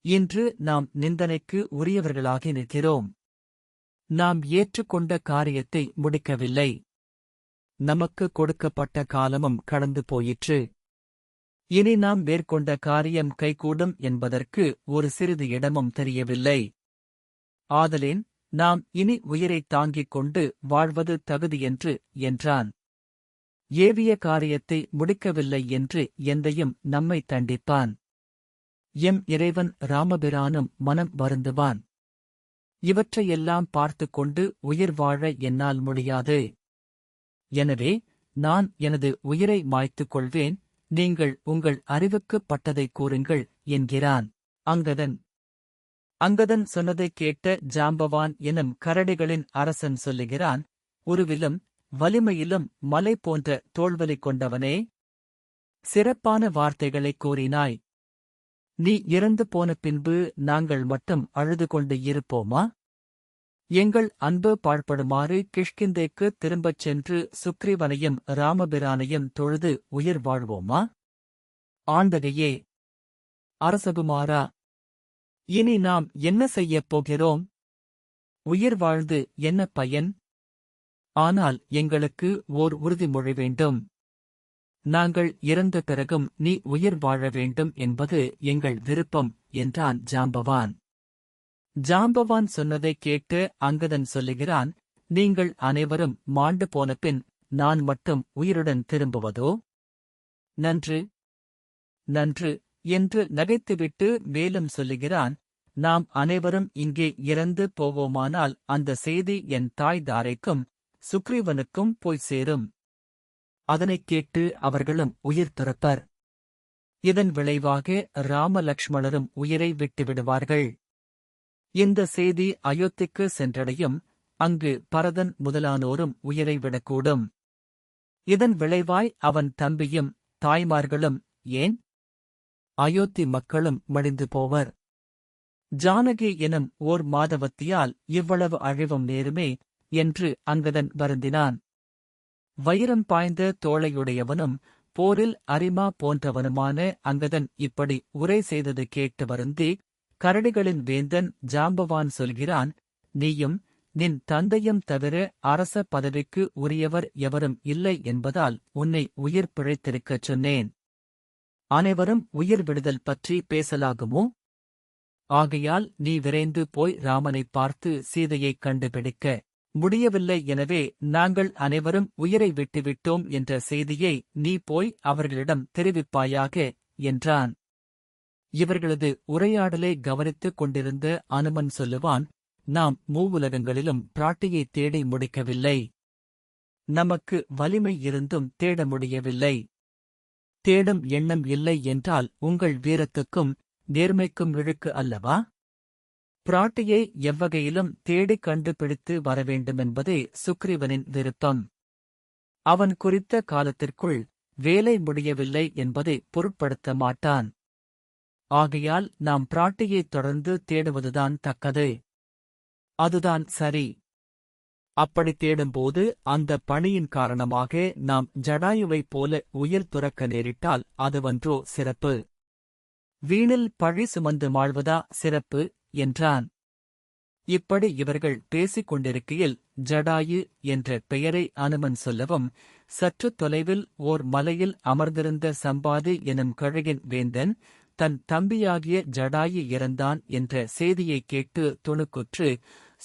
இன்று நாம் நிந்தனைக்கு உரியவர்களாகி நிற்கிறோம். நாம் ஏற்றுக்கொண்ட காரியத்தை முடிக்கவில்லை. நமக்கு கொடுக்கப்பட்ட காலமும் கடந்து போயிற்று. இனி நாம் மேற்கொண்ட காரியம் கைகூடும் என்பதற்கு ஒரு சிறிது இடமும் தெரியவில்லை. ஆதலின் நாம் இனி உயிரைத் தாங்கிக் கொண்டு வாழ்வது தகுதியென்று என்றான். ஏவிய காரியத்தை முடிக்கவில்லை என்று எந்தையும் நம்மை தண்டிப்பான். எம் இறைவன் ராமபிரானும் மனம் வருந்துவான். இவற்றையெல்லாம் பார்த்துக் கொண்டு உயிர் வாழ என்னால் முடியாது. எனவே நான் எனது உயிரை மாய்த்துக் கொள்வேன், நீங்கள் உங்கள் அறிவுக்குப் பட்டதைக் கூறுங்கள் என்கிறான். அங்கதன் சொன்னதைக் கேட்ட ஜாம்பவான் எனும் கரடிகளின் அரசன் சொல்லுகிறான், உருவிலும் வலிமையிலும் மலை போன்ற தோள்வலி கொண்டவனே, சிறப்பான வார்த்தைகளைக் கூறினாய். நீ இறந்து போன பின்பு நாங்கள் மட்டும் அழுது கொண்டு இருப்போமா? எங்கள் அன்பு பாழ்படுமாறு கிஷ்கிந்தேக்கு திரும்பச் சென்று சுக்ரீவனையும் ராமபிரானையும் தொழுது உயிர் வாழ்வோமா? ஆண்டகையே, அரசகுமாரா, இனி நாம் என்ன செய்யப் போகிறோம்? உயிர் வாழ்ந்து என்ன பயன்? ஆனால் எங்களுக்கு ஓர் உறுதிமொழி வேண்டும். நாங்கள் இறந்த பிறகும் நீ உயிர் வாழ வேண்டும் என்பது எங்கள் விருப்பம் என்றான் ஜாம்பவான். ஜாம்பவான் சொன்னதைக் கேட்டு அங்கதன் சொல்லுகிறான், நீங்கள் அனைவரும் மாண்டு போனபின் நான் மட்டும் உயிருடன் திரும்புவதோ? நன்று நன்று என்று நகைத்துவிட்டு மேலும் சொல்லுகிறான், நாம் அனைவரும் இங்கே இறந்து போவோமானால் அந்த செய்தி என் தாய் தாரைக்கும் சுக்ரீவனுக்கும் போய் சேரும். அதனைக் கேட்டு அவர்களும் உயிர் துறப்பர். இதன் விளைவாக ராமலக்ஷ்மணரும் உயிரை விட்டுவிடுவார்கள். இந்த செய்தி அயோத்திக்கு சென்றடையும். அங்கு பரதன் முதலானோரும் உயிரை விடக்கூடும். இதன் விளைவாய் அவன் தம்பியும் தாய்மார்களும், ஏன் அயோத்தி மக்களும் மடிந்து போவர். ஜானகி எனும் ஓர் மாதவத்தியால் இவ்வளவு அழிவும் நேருமே என்று அங்கதன் வருந்தினான். வைரம் பாய்ந்த தோளையுடையவனும் போரில் அரிமா போன்றவனுமான அங்கதன் இப்படி உரை செய்தது கேட்டு வருந்தி, கரடிகளின் வேந்தன் ஜாம்பவான் சொல்கிறான், நீயும் நின் தந்தையும் தவிர அரச பதவிக்கு உரியவர் எவரும் இல்லை என்பதால் உன்னை உயிர் பிழைத்திருக்கச் சொன்னேன். அனைவரும் உயிர் விடுதல் பற்றி பேசலாகுமோ? ஆகையால் நீ விரைந்து போய் ராமனைப் பார்த்து சீதையைக் கண்டுபிடிக்க முடியவில்லை. எனவே நாங்கள் அனைவரும் உயிரை விட்டுவிட்டோம் என்ற செய்தியை நீ போய் அவர்களிடம் தெரிவிப்பாயாக என்றான். இவர்களது உரையாடலை கவனித்துக் கொண்டிருந்த அனுமன் சொல்லுவான், நாம் மூவுலகங்களிலும் பிராட்டியைத் தேடி முடிக்கவில்லை. நமக்கு வலிமை இருந்தும் தேட முடியவில்லை. தேடும் எண்ணம் இல்லை என்றால் உங்கள் வீரத்துக்கும் நேர்மைக்கும் இழுக்கு அல்லவா? பிராட்டியை எவ்வகையிலும் தேடிக் கண்டுபிடித்து வரவேண்டுமென்பதே சுக்ரீவனின் விருப்பம். அவன் குறித்த காலத்திற்குள் வேலை முடியவில்லை என்பதை பொருட்படுத்த மாட்டான். ஆகையால் நாம் பிராட்டியைத் தொடர்ந்து தேடுவதுதான் தக்கது. அதுதான் சரி. அப்படி தேடும்போது அந்த பணியின் காரணமாக நாம் ஜடாயுவைப் போல உயிர் துறக்க நேரிட்டால் அதுவன்றோ சிறப்பு? வீணில் பழி சுமந்து மாழ்வதா சிறப்பு என்றான். இப்படி இவர்கள் பேசிக் கொண்டிருக்கையில் ஜடாயு என்ற பெயரை அனுமன் சொல்லவும், சற்று தொலைவில் ஓர் மலையில் அமர்ந்திருந்த சம்பாதி எனும் கழுகின் வேந்தன் தன் தம்பியாகிய ஜடாயு இறந்தான் என்ற செய்தியைக் கேட்டு துணுக்குற்று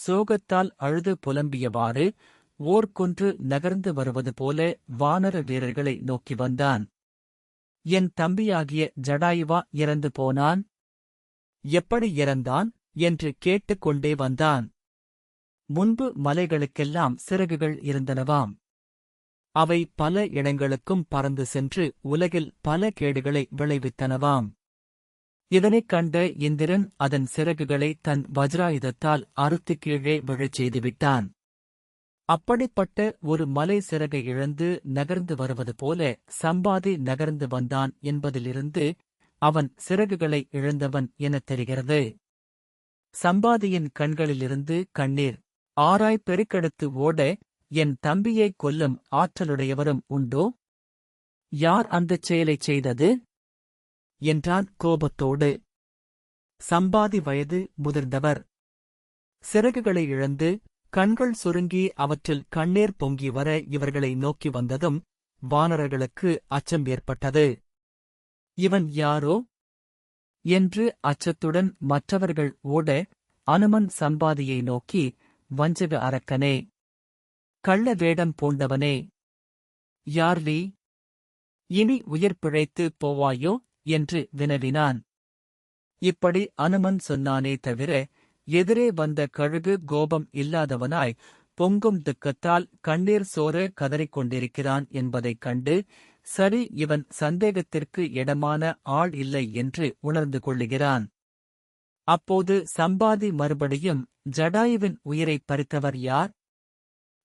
சோகத்தால் அழுது புலம்பியவாறு ஓர்கொன்று நகர்ந்து வருவது போல வானர வீரர்களை நோக்கி வந்தான். என் தம்பியாகிய ஜடாயுவா இறந்து போனான்? எப்படி இறந்தான் என்று கேட்டுக்கொண்டே வந்தான். முன்பு மலைகளுக்கெல்லாம் சிறகுகள் இருந்தனவாம். அவை பல இடங்களுக்கும் பறந்து சென்று உலகில் பல கேடுகளை விளைவித்தனவாம். இதனைக் கண்ட இந்திரன் அதன் சிறகுகளை தன் வஜ்ராயுதத்தால் அறுத்து கீழே விழச் செய்துவிட்டான். அப்படிப்பட்ட ஒரு மலை சிறகை இழந்து நகர்ந்து வருவது போல சம்பாதி நகர்ந்து வந்தான் என்பதிலிருந்து அவன் சிறகுகளை இழந்தவன் எனத் தெரிகிறது. சம்பாதியின் கண்களிலிருந்து கண்ணீர் ஆராய் பெருக்கெடுத்து ஓட, என் தம்பியைக் கொல்லும் ஆற்றலுடையவரும் உண்டோ? யார் அந்தச் செயலைச் செய்தது என்றான் கோபத்தோடு. சம்பாதி வயது முதிர்ந்தவர். சிறகுகளை இழந்து கண்கள் சுருங்கி அவற்றில் கண்ணீர் பொங்கி வர இவர்களை நோக்கி வந்ததும் வானரர்களுக்கு அச்சம் ஏற்பட்டது. இவன் யாரோ என்று அச்சத்துடன் மற்றவர்கள் ஓட, அனுமன் சம்பாதியை நோக்கி, வஞ்சக அரக்கனே, கள்ள வேடம் பூண்டவனே, யார் நீ? இனி உயிர் பிழைத்து போவாயோ என்று வினவினான். இப்படி அனுமன் சொன்னானே தவிர எதிரே வந்த கழுகு கோபம் இல்லாதவனாய் பொங்கும் துக்கத்தால் கண்ணீர் சோர கதறிக் கொண்டிருக்கிறான் என்பதைக் கண்டு, சரி, இவன் சந்தேகத்திற்கு இடமான ஆள் இல்லை என்று உணர்ந்து கொள்ளுகிறான். அப்போது சம்பாதி மறுபடியும், ஜடாயுவின் உயிரைப் பறித்தவர் யார்?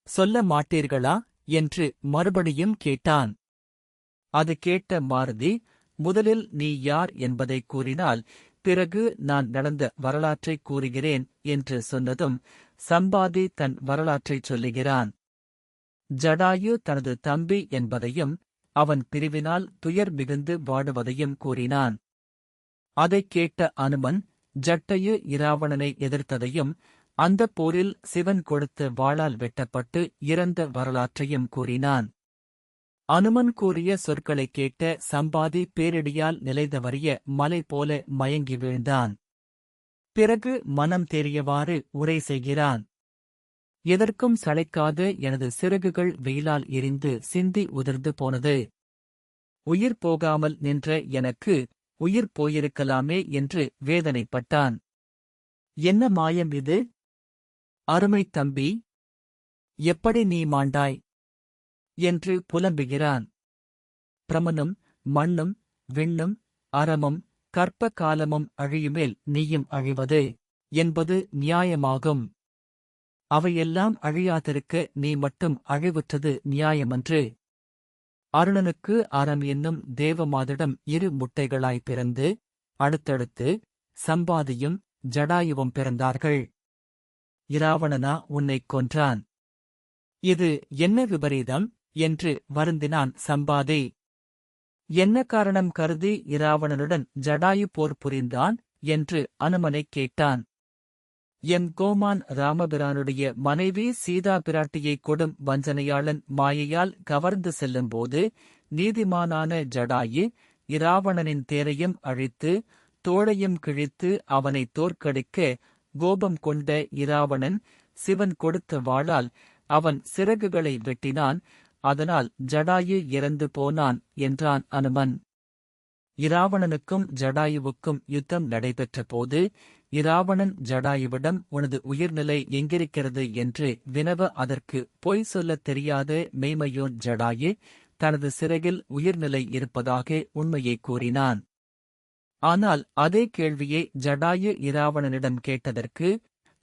சொல்ல மாட்டீர்களா என்று மறுபடியும் கேட்டான். அது கேட்ட மாருதி, முதலில் நீ யார் என்பதைக் கூறினால் பிறகு நான் நடந்த வரலாற்றைக் கூறுகிறேன் என்று சொன்னதும் சம்பாதி தன் வரலாற்றைச் சொல்லுகிறான். ஜடாயு தனது தம்பி என்பதையும் அவன் பிரிவினால் துயர் மிகுந்து வாடுவதையும் கூறினான். அதைக் கேட்ட அனுமன் ஜட்டயு இராவணனை எதிர்த்ததையும் அந்தப் போரில் சிவன் கொடுத்த வாளால் வெட்டப்பட்டு இறந்த வரலாற்றையும் கூறினான். அனுமன் கூறிய சொற்களைக் கேட்ட சம்பாதி பேரிடியால் நிலைதவறிய மலை போல மயங்கி வீழ்ந்தான். பிறகு மனம் தேறியவாறு உரை செய்கிறான். எதற்கும் சளைக்காத எனது சிறகுகள் வெயிலால் எரிந்து சிந்தி உதிர்ந்து போனது. உயிர் போகாமல் நின்ற எனக்கு உயிர் போயிருக்கலாமே என்று வேதனைப்பட்டான். என்ன மாயம் இது? அருமைத் தம்பி, எப்படி நீ மாண்டாய் என்று புலம்புகிறான். பிரமனும் மண்ணும் விண்ணும் அறமும் கற்ப காலமும் அழியுமேல் நீயும் அழிவது என்பது நியாயமாகும். அவையெல்லாம் அழியாதிருக்க நீ மட்டும் அழிவுற்றது நியாயமன்று. அருணனுக்கு அறம் என்னும் தேவமாதிடம் 2 முட்டைகளாய் பிறந்து அடுத்தடுத்து சம்பாதியும் ஜடாயுவும் பிறந்தார்கள். இராவணனா உன்னைக் கொன்றான். இது என்ன விபரீதம் என்று வருந்தினான் சம்பாதி. என்ன காரணம் கருதி இராவணனுடன் ஜடாயு போர் புரிந்தான் என்று அனுமனைக் கேட்டான். எம் கோமான் ராமபிரானுடைய மனைவி சீதா பிராட்டியை கொடும் வஞ்சனையாளன் மாயையால் கவர்ந்து செல்லும்போது நீதிமானான ஜடாயு இராவணனின் தேரையும் அழித்து தோளையும் கிழித்து அவனை தோற்கடிக்க கோபம் கொண்ட இராவணன் சிவன் கொடுத்த வாளால் அவன் சிறகுகளை வெட்டினான். அதனால் ஜடாயு இறந்து போனான் என்றான் அனுமன். இராவணனுக்கும் ஜடாயுவுக்கும் யுத்தம் நடைபெற்ற போது இராவணன் ஜடாயுவிடம் உனது உயிர்நிலை எங்கிருக்கிறது என்று வினவ அதற்கு பொய் சொல்லத் தெரியாத மெய்மையோன் ஜடாயு தனது சிறகில் உயிர்நிலை இருப்பதாக உண்மையைக் கூறினான். ஆனால் அதே கேள்வியை ஜடாயு இராவணனிடம் கேட்டதற்கு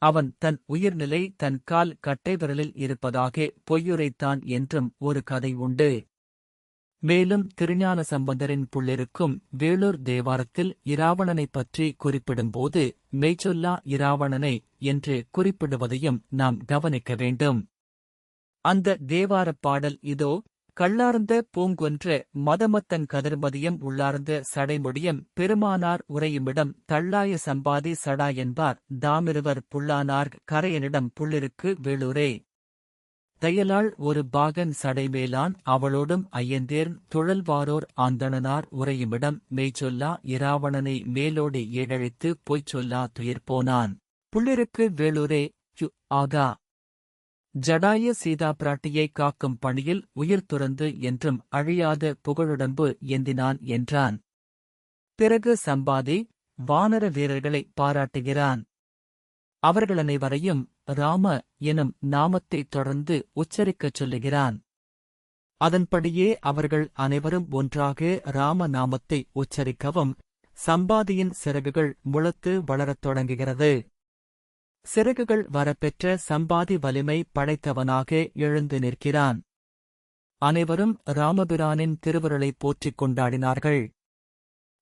அவன் தன் உயிர்நிலை தன் கால் கட்டைவிரலில் இருப்பதாக பொய்யுரைத்தான் என்றும் ஒரு கதை உண்டு. மேலும் திருஞான சம்பந்தரின் புள்ளிருக்கும் வேளூர் தேவாரத்தில் இராவணனைப் பற்றி குறிப்பிடும்போது மெய்ச்சொல்லா இராவணனை என்று குறிப்பிடுவதையும் நாம் கவனிக்க வேண்டும். அந்த தேவாரப் பாடல் இதோ: கள்ளார்ந்த பூங்கொன்ற மதமத்தன் கதிர்மதியம் உள்ளார்ந்த சடைமுடியம் பெருமானார் உறையுமிடம் தள்ளாய சம்பாதி சடா என்பார் தாமிருவர் புல்லானார் கரையனிடம் புள்ளிருக்கு வேளூரே. தையலாள் ஒரு பாகன் சடைமேலான் அவளோடும் ஐயந்தேர்ன் துழல்வாரோர் ஆந்தணனார் உறையுமிடம் மெய்ச்சொல்லா இராவணனை மேலோடு ஏழழித்து பொய்ச்சொல்லா துயிர்ப்போனான் புள்ளிருக்கு வேளூரே. ஆகா! ஜடாயு சீதா பிராட்டியை காக்கும் பணியில் உயிர் துறந்து என்றும் அழியாத புகழுடம்பு ஏந்தினான் என்றான். பிறகு சம்பாதி வானர வீரர்களை பாராட்டுகிறான். அவர்களனைவரையும் ராம எனும் நாமத்தைத் தொடர்ந்து உச்சரிக்கச் சொல்லுகிறான். அதன்படியே அவர்கள் அனைவரும் ஒன்றாக ராம நாமத்தை உச்சரிக்கவும் சம்பாதியின் சிறகுகள் முளைத்து வளரத் தொடங்குகிறது. சிறகுகள் வரப்பெற்ற சம்பாதி வலிமை படைத்தவனாக எழுந்து நிற்கிறான். அனைவரும் ராமபிரானின் திருவருளைப் போற்றிக் கொண்டாடினார்கள்.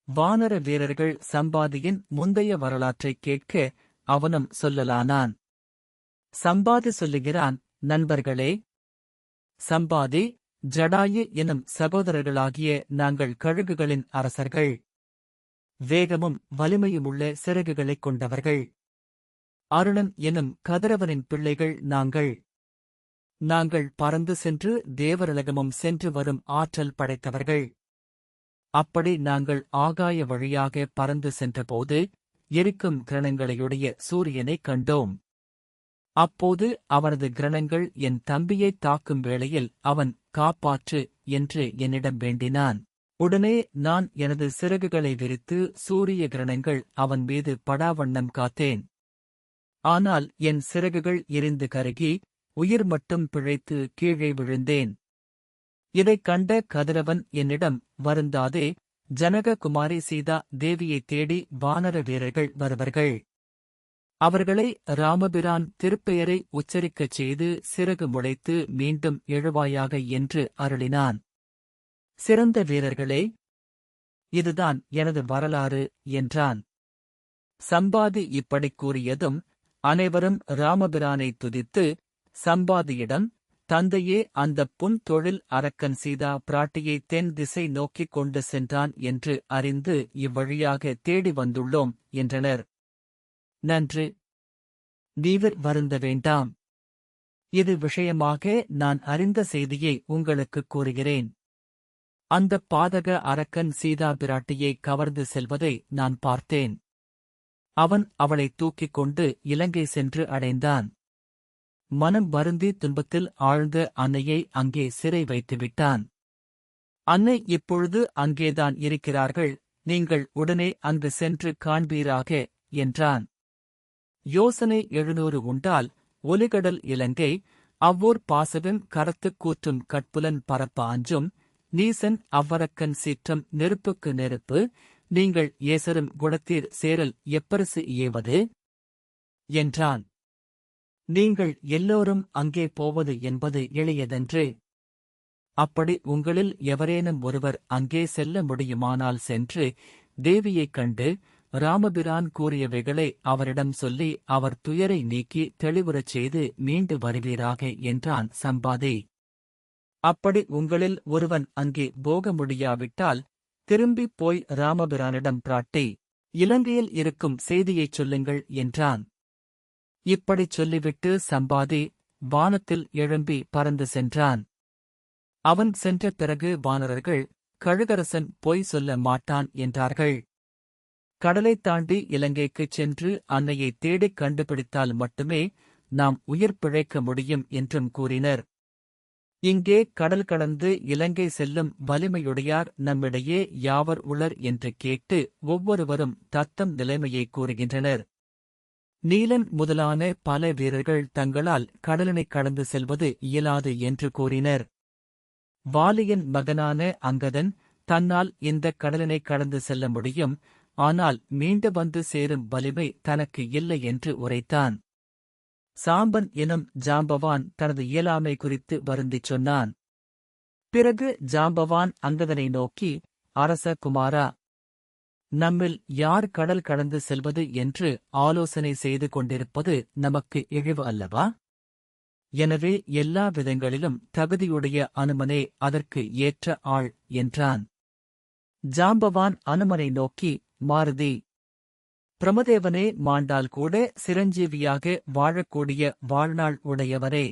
வானர வீரர்கள் சம்பாதியின் முந்தைய வரலாற்றைக் கேட்க அவனும் சொல்லலானான். சம்பாதி சொல்லுகிறான்: நண்பர்களே, சம்பாதி, ஜடாயு எனும் சகோதரர்களாகிய நாங்கள் கழுகுகளின் அரசர்கள். வேகமும் வலிமையுமுள்ள சிறகுகளைக் கொண்டவர்கள். அருணன் எனும் கதிரவனின் பிள்ளைகள் நாங்கள். நாங்கள் பறந்து சென்று தேவருலகமும் சென்று வரும் ஆற்றல் படைத்தவர்கள். அப்படி நாங்கள் ஆகாய வழியாக பறந்து சென்றபோது எரிக்கும் கிரணங்களையுடைய சூரியனைக் கண்டோம். அப்போது அவனது கிரணங்கள் என் தம்பியைத் தாக்கும் வேளையில் அவன் காப்பாற்று என்று என்னிடம் வேண்டினான். உடனே நான் எனது சிறகுகளை விரித்து சூரிய கிரணங்கள் அவன் மீது படாவண்ணம் காத்தேன். ஆனால் என் சிறகுகள் எரிந்து கருகி உயிர் மட்டும் பிழைத்து கீழே விழுந்தேன். இதைக் கண்ட கதிரவன் என்னிடம், வருந்தாதே, ஜனக குமாரி சீதா தேவியைத் தேடி வானர வீரர்கள் வருவர்கள். அவர்களை ராமபிரான் திருப்பெயரை உச்சரிக்கச் செய்து சிறகு முளைத்து மீண்டும் எழுவாயாக என்று அருளினான். சிறந்த வீரர்களே, இதுதான் எனது வரலாறு என்றான். சம்பாதி இப்படிக் கூறியதும் அனைவரும் ராமபிரானை துதித்து, சம்பாதியிடம், தந்தையே, அந்தப் புன் தொழில் அரக்கன் சீதா பிராட்டியை தென் திசை நோக்கிக் கொண்டு சென்றான் என்று அறிந்து இவ்வழியாக தேடி வந்துள்ளோம் என்றனர். நன்று. நீவர் வருந்த வேண்டாம். இது விஷயமாக நான் அறிந்த செய்தியை உங்களுக்குக் கூறுகிறேன். அந்தப் பாதக அரக்கன் சீதா பிராட்டியை கவர்ந்து செல்வதை நான் பார்த்தேன். அவன் அவளைத் தூக்கிக் கொண்டு இலங்கை சென்று அடைந்தான். மனம் வருந்தி துன்பத்தில் ஆழ்ந்த அன்னையை அங்கே சிறை வைத்துவிட்டான். அன்னை இப்பொழுது அங்கேதான் இருக்கிறார்கள், நீங்கள் உடனே அங்கு சென்று காண்பீராக என்றான். யோசனை 700 உண்டால் ஒலிகடல் இலங்கை, அவ்வூர் பாசவன் கரத்துக் கூற்றும் கட்புலன் பரப்ப அஞ்சும், நீசன் அவ்வரக்கன் சீற்றம் நெருப்புக்கு நெருப்பு, நீங்கள் ஏசரும் குணத்தீர் சேரல் எப்பரசு ஏவது என்றான். நீங்கள் எல்லோரும் அங்கே போவது என்பது எளியதன்று. அப்படி உங்களில் எவரேனும் ஒருவர் அங்கே செல்ல முடியுமானால் சென்று தேவியைக் கண்டு ராமபிரான் கூறியவைகளை அவரிடம் சொல்லி அவர் துயரை நீக்கி தெளிவுறச் செய்து மீண்டு வருவீராக என்றான் சம்பாதி. அப்படி உங்களில் ஒருவன் அங்கே போக முடியாவிட்டால் திரும்பிப் போய் ராமபிரானிடம் பிராட்டி, இலங்கையில் இருக்கும் செய்தியைச் சொல்லுங்கள் என்றான். இப்படிச் சொல்லிவிட்டு சம்பாதி வானத்தில் எழும்பி பறந்து சென்றான். அவன் சென்ற பிறகு வானரர்கள், கழுகரசன் பொய் சொல்ல மாட்டான் என்றார்கள். கடலைத் தாண்டி இலங்கைக்குச் சென்று அன்னையைத் தேடிக் கண்டுபிடித்தால் மட்டுமே நாம் உயிர் பிழைக்க முடியும் என்றும் கூறினர். இங்கே கடல் கடந்து இலங்கை செல்லும் வலிமையுடையார் நம்மிடையே யாவர் உளர் என்று கேட்டு ஒவ்வொருவரும் தத்தம் நிலைமையை கூறுகின்றனர். நீலன் முதலான பல வீரர்கள் தங்களால் கடலினைக் கடந்து செல்வது இயலாது என்று கூறினர். வாலியின் மகனான அங்கதன் தன்னால் இந்தக் கடலினைக் கடந்து செல்ல முடியும், ஆனால் மீண்டு வந்து சேரும் வலிமை தனக்கு இல்லை என்று உரைத்தான். சாம்பன் எனும் ஜாம்பவான் தனது இயலாமை குறித்து வருந்திச் சொன்னான். பிறகு ஜாம்பவான் அங்கதனை நோக்கி, அரச குமாரா, நம்மில் யார் கடல் கடந்து செல்வது என்று ஆலோசனை செய்து கொண்டிருப்பது நமக்கு இழிவு அல்லவா? எனவே எல்லா விதங்களிலும் தகுதியுடைய அனுமனே அதற்கு ஏற்ற ஆள் என்றான். ஜாம்பவான் அனுமனை நோக்கி, மாருதி, பிரமதேவனே, மாண்டால் கூட சிரஞ்சீவியாக வாழக்கூடிய வாழ்நாள் உடையவரே,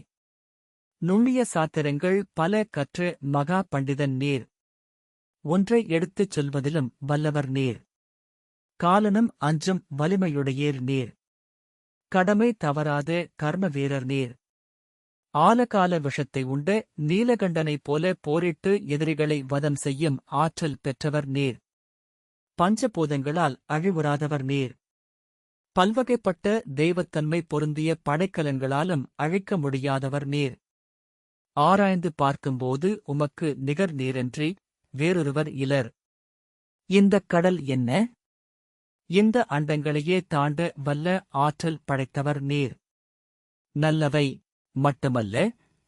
நுண்ணிய சாத்திரங்கள் பல கற்ற மகா பண்டிதன் நீர், ஒன்றை எடுத்துச் சொல்வதிலும் வல்லவர் நீர், காலனும் அஞ்சும் வலிமையுடையீர் நீர், கடமை தவறாத கர்ம வீரர் நீர், ஆலகால விஷத்தை உண்ட நீலகண்டனைப் போல போரிட்டு எதிரிகளை வதம் செய்யும் ஆற்றல் பெற்றவர் நீர், பஞ்சபூதங்களால் அழிவுறாதவர் நீர், பல்வகைப்பட்ட தெய்வத்தன்மை பொருந்திய படைக்கலன்களாலும் அழிக்க முடியாதவர் நீர், ஆராய்ந்து பார்க்கும்போது உமக்கு நிகர் நீரன்றி வேறொருவர் இலர். இந்தக் கடல் என்ன? இந்த அண்டங்களையே தாண்ட வல்ல ஆற்றல் படைத்தவர் நீர். நல்லவை மட்டுமல்ல,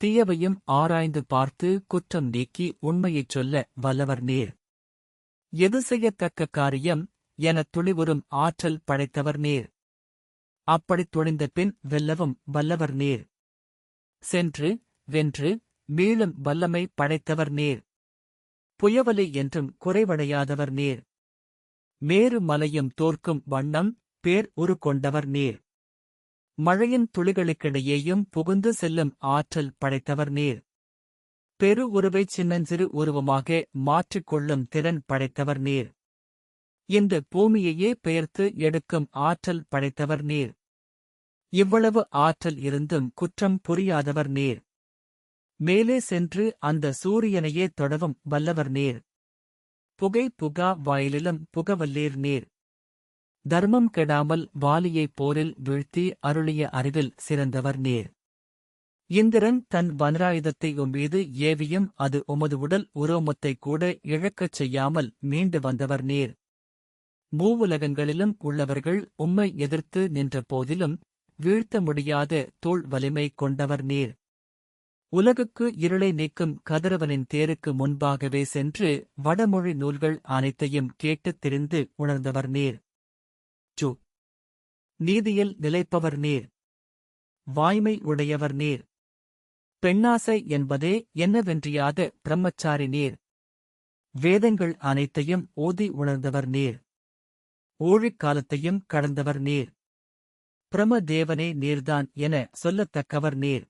தீயவையும் ஆராய்ந்து பார்த்து குற்றம் நீக்கி உண்மையைச் சொல்ல வல்லவர் நீர். எது செய்யத்தக்க காரியம் எனத் துளிவுறும் ஆற்றல் படைத்தவர் நீர். அப்படித் துணிந்த பின் வெல்லவும் வல்லவர் நீர். சென்று வென்று மீளும் வல்லமை படைத்தவர் நீர். புயவலி என்றும் குறைவடையாதவர் நீர். மேரு மலையும் தோற்கும் வண்ணம் பேர் உரு கொண்டவர் நீர். மழையின் துளிகளுக்கிடையேயும் புகுந்து செல்லும் ஆற்றல் படைத்தவர் நீர். பெரு உருவைச் சின்னஞ்சிறு உருவமாக மாற்றிக்கொள்ளும் திறன் படைத்தவர் நீர். இந்த பூமியையே பெயர்த்து எடுக்கும் ஆற்றல் படைத்தவர் நீர். இவ்வளவு ஆற்றல் இருந்தும் குற்றம் புரியாதவர் நீர். மேலே சென்று அந்த சூரியனையே தொடவும் வல்லவர் நீர். புகை புகா வாயிலிலும் புகவல்லீர் நீர். தர்மம் கெடாமல் வாலியைப் போரில் வீழ்த்தி அருளிய அறிவில் சிறந்தவர் நீர். இந்திரன் தன் வனராயுதத்தை உம்மீது ஏவியும் அது உமது உடல் உரோமத்தைக் கூட இழக்கச் செய்யாமல் மீண்டு வந்தவர் நீர். மூவுலகங்களிலும் உள்ளவர்கள் உம்மை எதிர்த்து நின்ற போதிலும் வீழ்த்த முடியாத தோள் வலிமை கொண்டவர் நீர். உலகுக்கு இருளை நீக்கும் கதிரவனின் தேருக்கு முன்பாகவே சென்று வடமொழி நூல்கள் அனைத்தையும் கேட்டுத் தெரிந்து உணர்ந்தவர் நீர். நீதியில் நிலைப்பவர் நீர். வாய்மை உடையவர் நீர். பெண்ணாசை என்பதே என்னவென்றியாத பிரம்மச்சாரி நீர். வேதங்கள் அனைத்தையும் ஓதி உணர்ந்தவர் நீர். ஊழிக்காலத்தையும் கடந்தவர் நீர். பிரமதேவனே நீர்தான் என சொல்லத்தக்கவர் நீர்.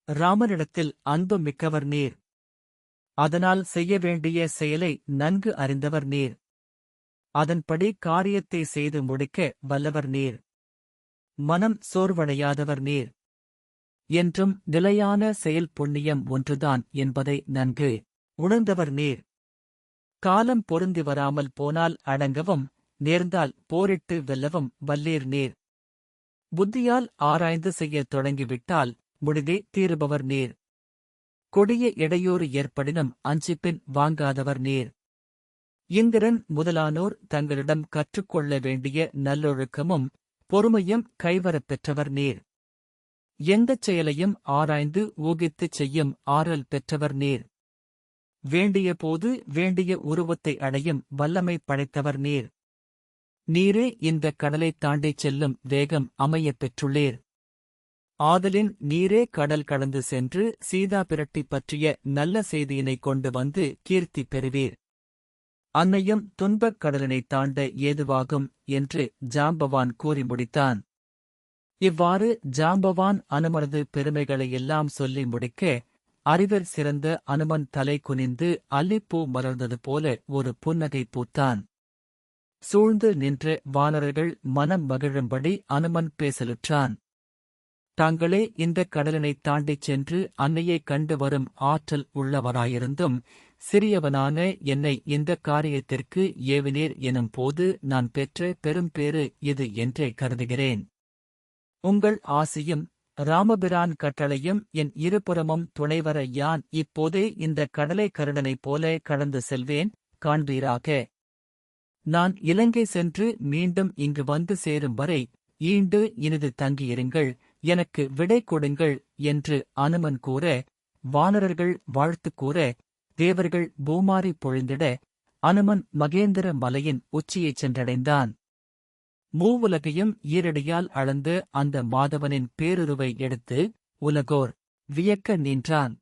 ராமனிடத்தில் அன்பு மிக்கவர் நீர். அதனால் செய்ய வேண்டிய செயலை நன்கு அறிந்தவர் நீர். அதன்படி காரியத்தை செய்து முடிக்க வல்லவர் நீர். மனம் சோர்வடையாதவர் நீர். என்றும் நிலையான செயல் புண்ணியம் ஒன்றுதான் என்பதை நன்கு உணர்ந்தவர் நீர். காலம் பொருந்தி வராமல் போனால் அடங்கவும் நேர்ந்தால் போரிட்டு வெல்லவும் வல்லீர் நீர். புத்தியால் ஆராய்ந்து செய்யத் தொடங்கிவிட்டால் முடிவே தீருபவர் நீர். கொடிய இடையூறு ஏற்படினும் அஞ்சிப்பின் வாங்காதவர் நீர். இந்திரன் முதலானோர் தங்களிடம் கற்றுக்கொள்ள வேண்டிய நல்லொழுக்கமும் பொறுமையும் கைவரப் பெற்றவர் நீர். எந்தச் செயலையும் ஆராய்ந்து ஊகித்துச் செய்யும் ஆற்றல் பெற்றவர் நீர். வேண்டிய போது வேண்டிய உருவத்தை அடையும் வல்லமை படைத்தவர் நீர். நீரே இந்தக் கடலைத் தாண்டிச் செல்லும் வேகம் அமையப் பெற்றுள்ளீர். ஆதலின் நீரே கடல் கடந்து சென்று சீதா பிரட்டி பற்றிய நல்ல செய்தியினைக் கொண்டு வந்து கீர்த்தி பெறுவீர். அன்னையும் துன்பக் கடலினைத் தாண்ட ஏதுவாகும் என்று ஜாம்பவான் கூறி முடித்தான். இவ்வாறு ஜாம்பவான் அனுமனது பெருமைகளையெல்லாம் சொல்லி முடிக்க அறிவர் சிறந்த அனுமன் தலை குனிந்து அல்லிப்பூ மலர்ந்தது போல ஒரு புன்னகை பூத்தான். சூழ்ந்து நின்ற வானரர்கள் மனம் மகிழும்படி அனுமன் பேசலுற்றான். தாங்களே இந்தக் கடலினைத் தாண்டிச் சென்று அன்னையைக் கண்டு வரும் ஆற்றல் உள்ளவராயிருந்தும் சிறியவனான என்னை இந்தக் காரியத்திற்கு ஏவினீர் எனும் போது நான் பெற்ற பெரும்பேறு இது என்றே கருதுகிறேன். உங்கள் ஆசியும் ராமபிரான் கட்டளையும் என் இருபுறமும் துணைவர யான் இப்போதே இந்தக் கடலை கருடனைப் போல கடந்து செல்வேன் காண்பீராக. நான் இலங்கை சென்று மீண்டும் இங்கு வந்து சேரும் வரை ஈண்டு இனிது தங்கியிருங்கள், எனக்கு விடை கொடுங்கள் என்று அனுமன் கூற, வானரர்கள் வாழ்த்து கூற, தேவர்கள் பூமாரி பொழிந்திட அனுமன் மகேந்திர மலையின் உச்சியைச் சென்றடைந்தான். மூவுலகையும் ஈரடியால் அளந்து அந்த மாதவனின் பேருருவை எடுத்து உலகோர் வியக்க நின்றான்.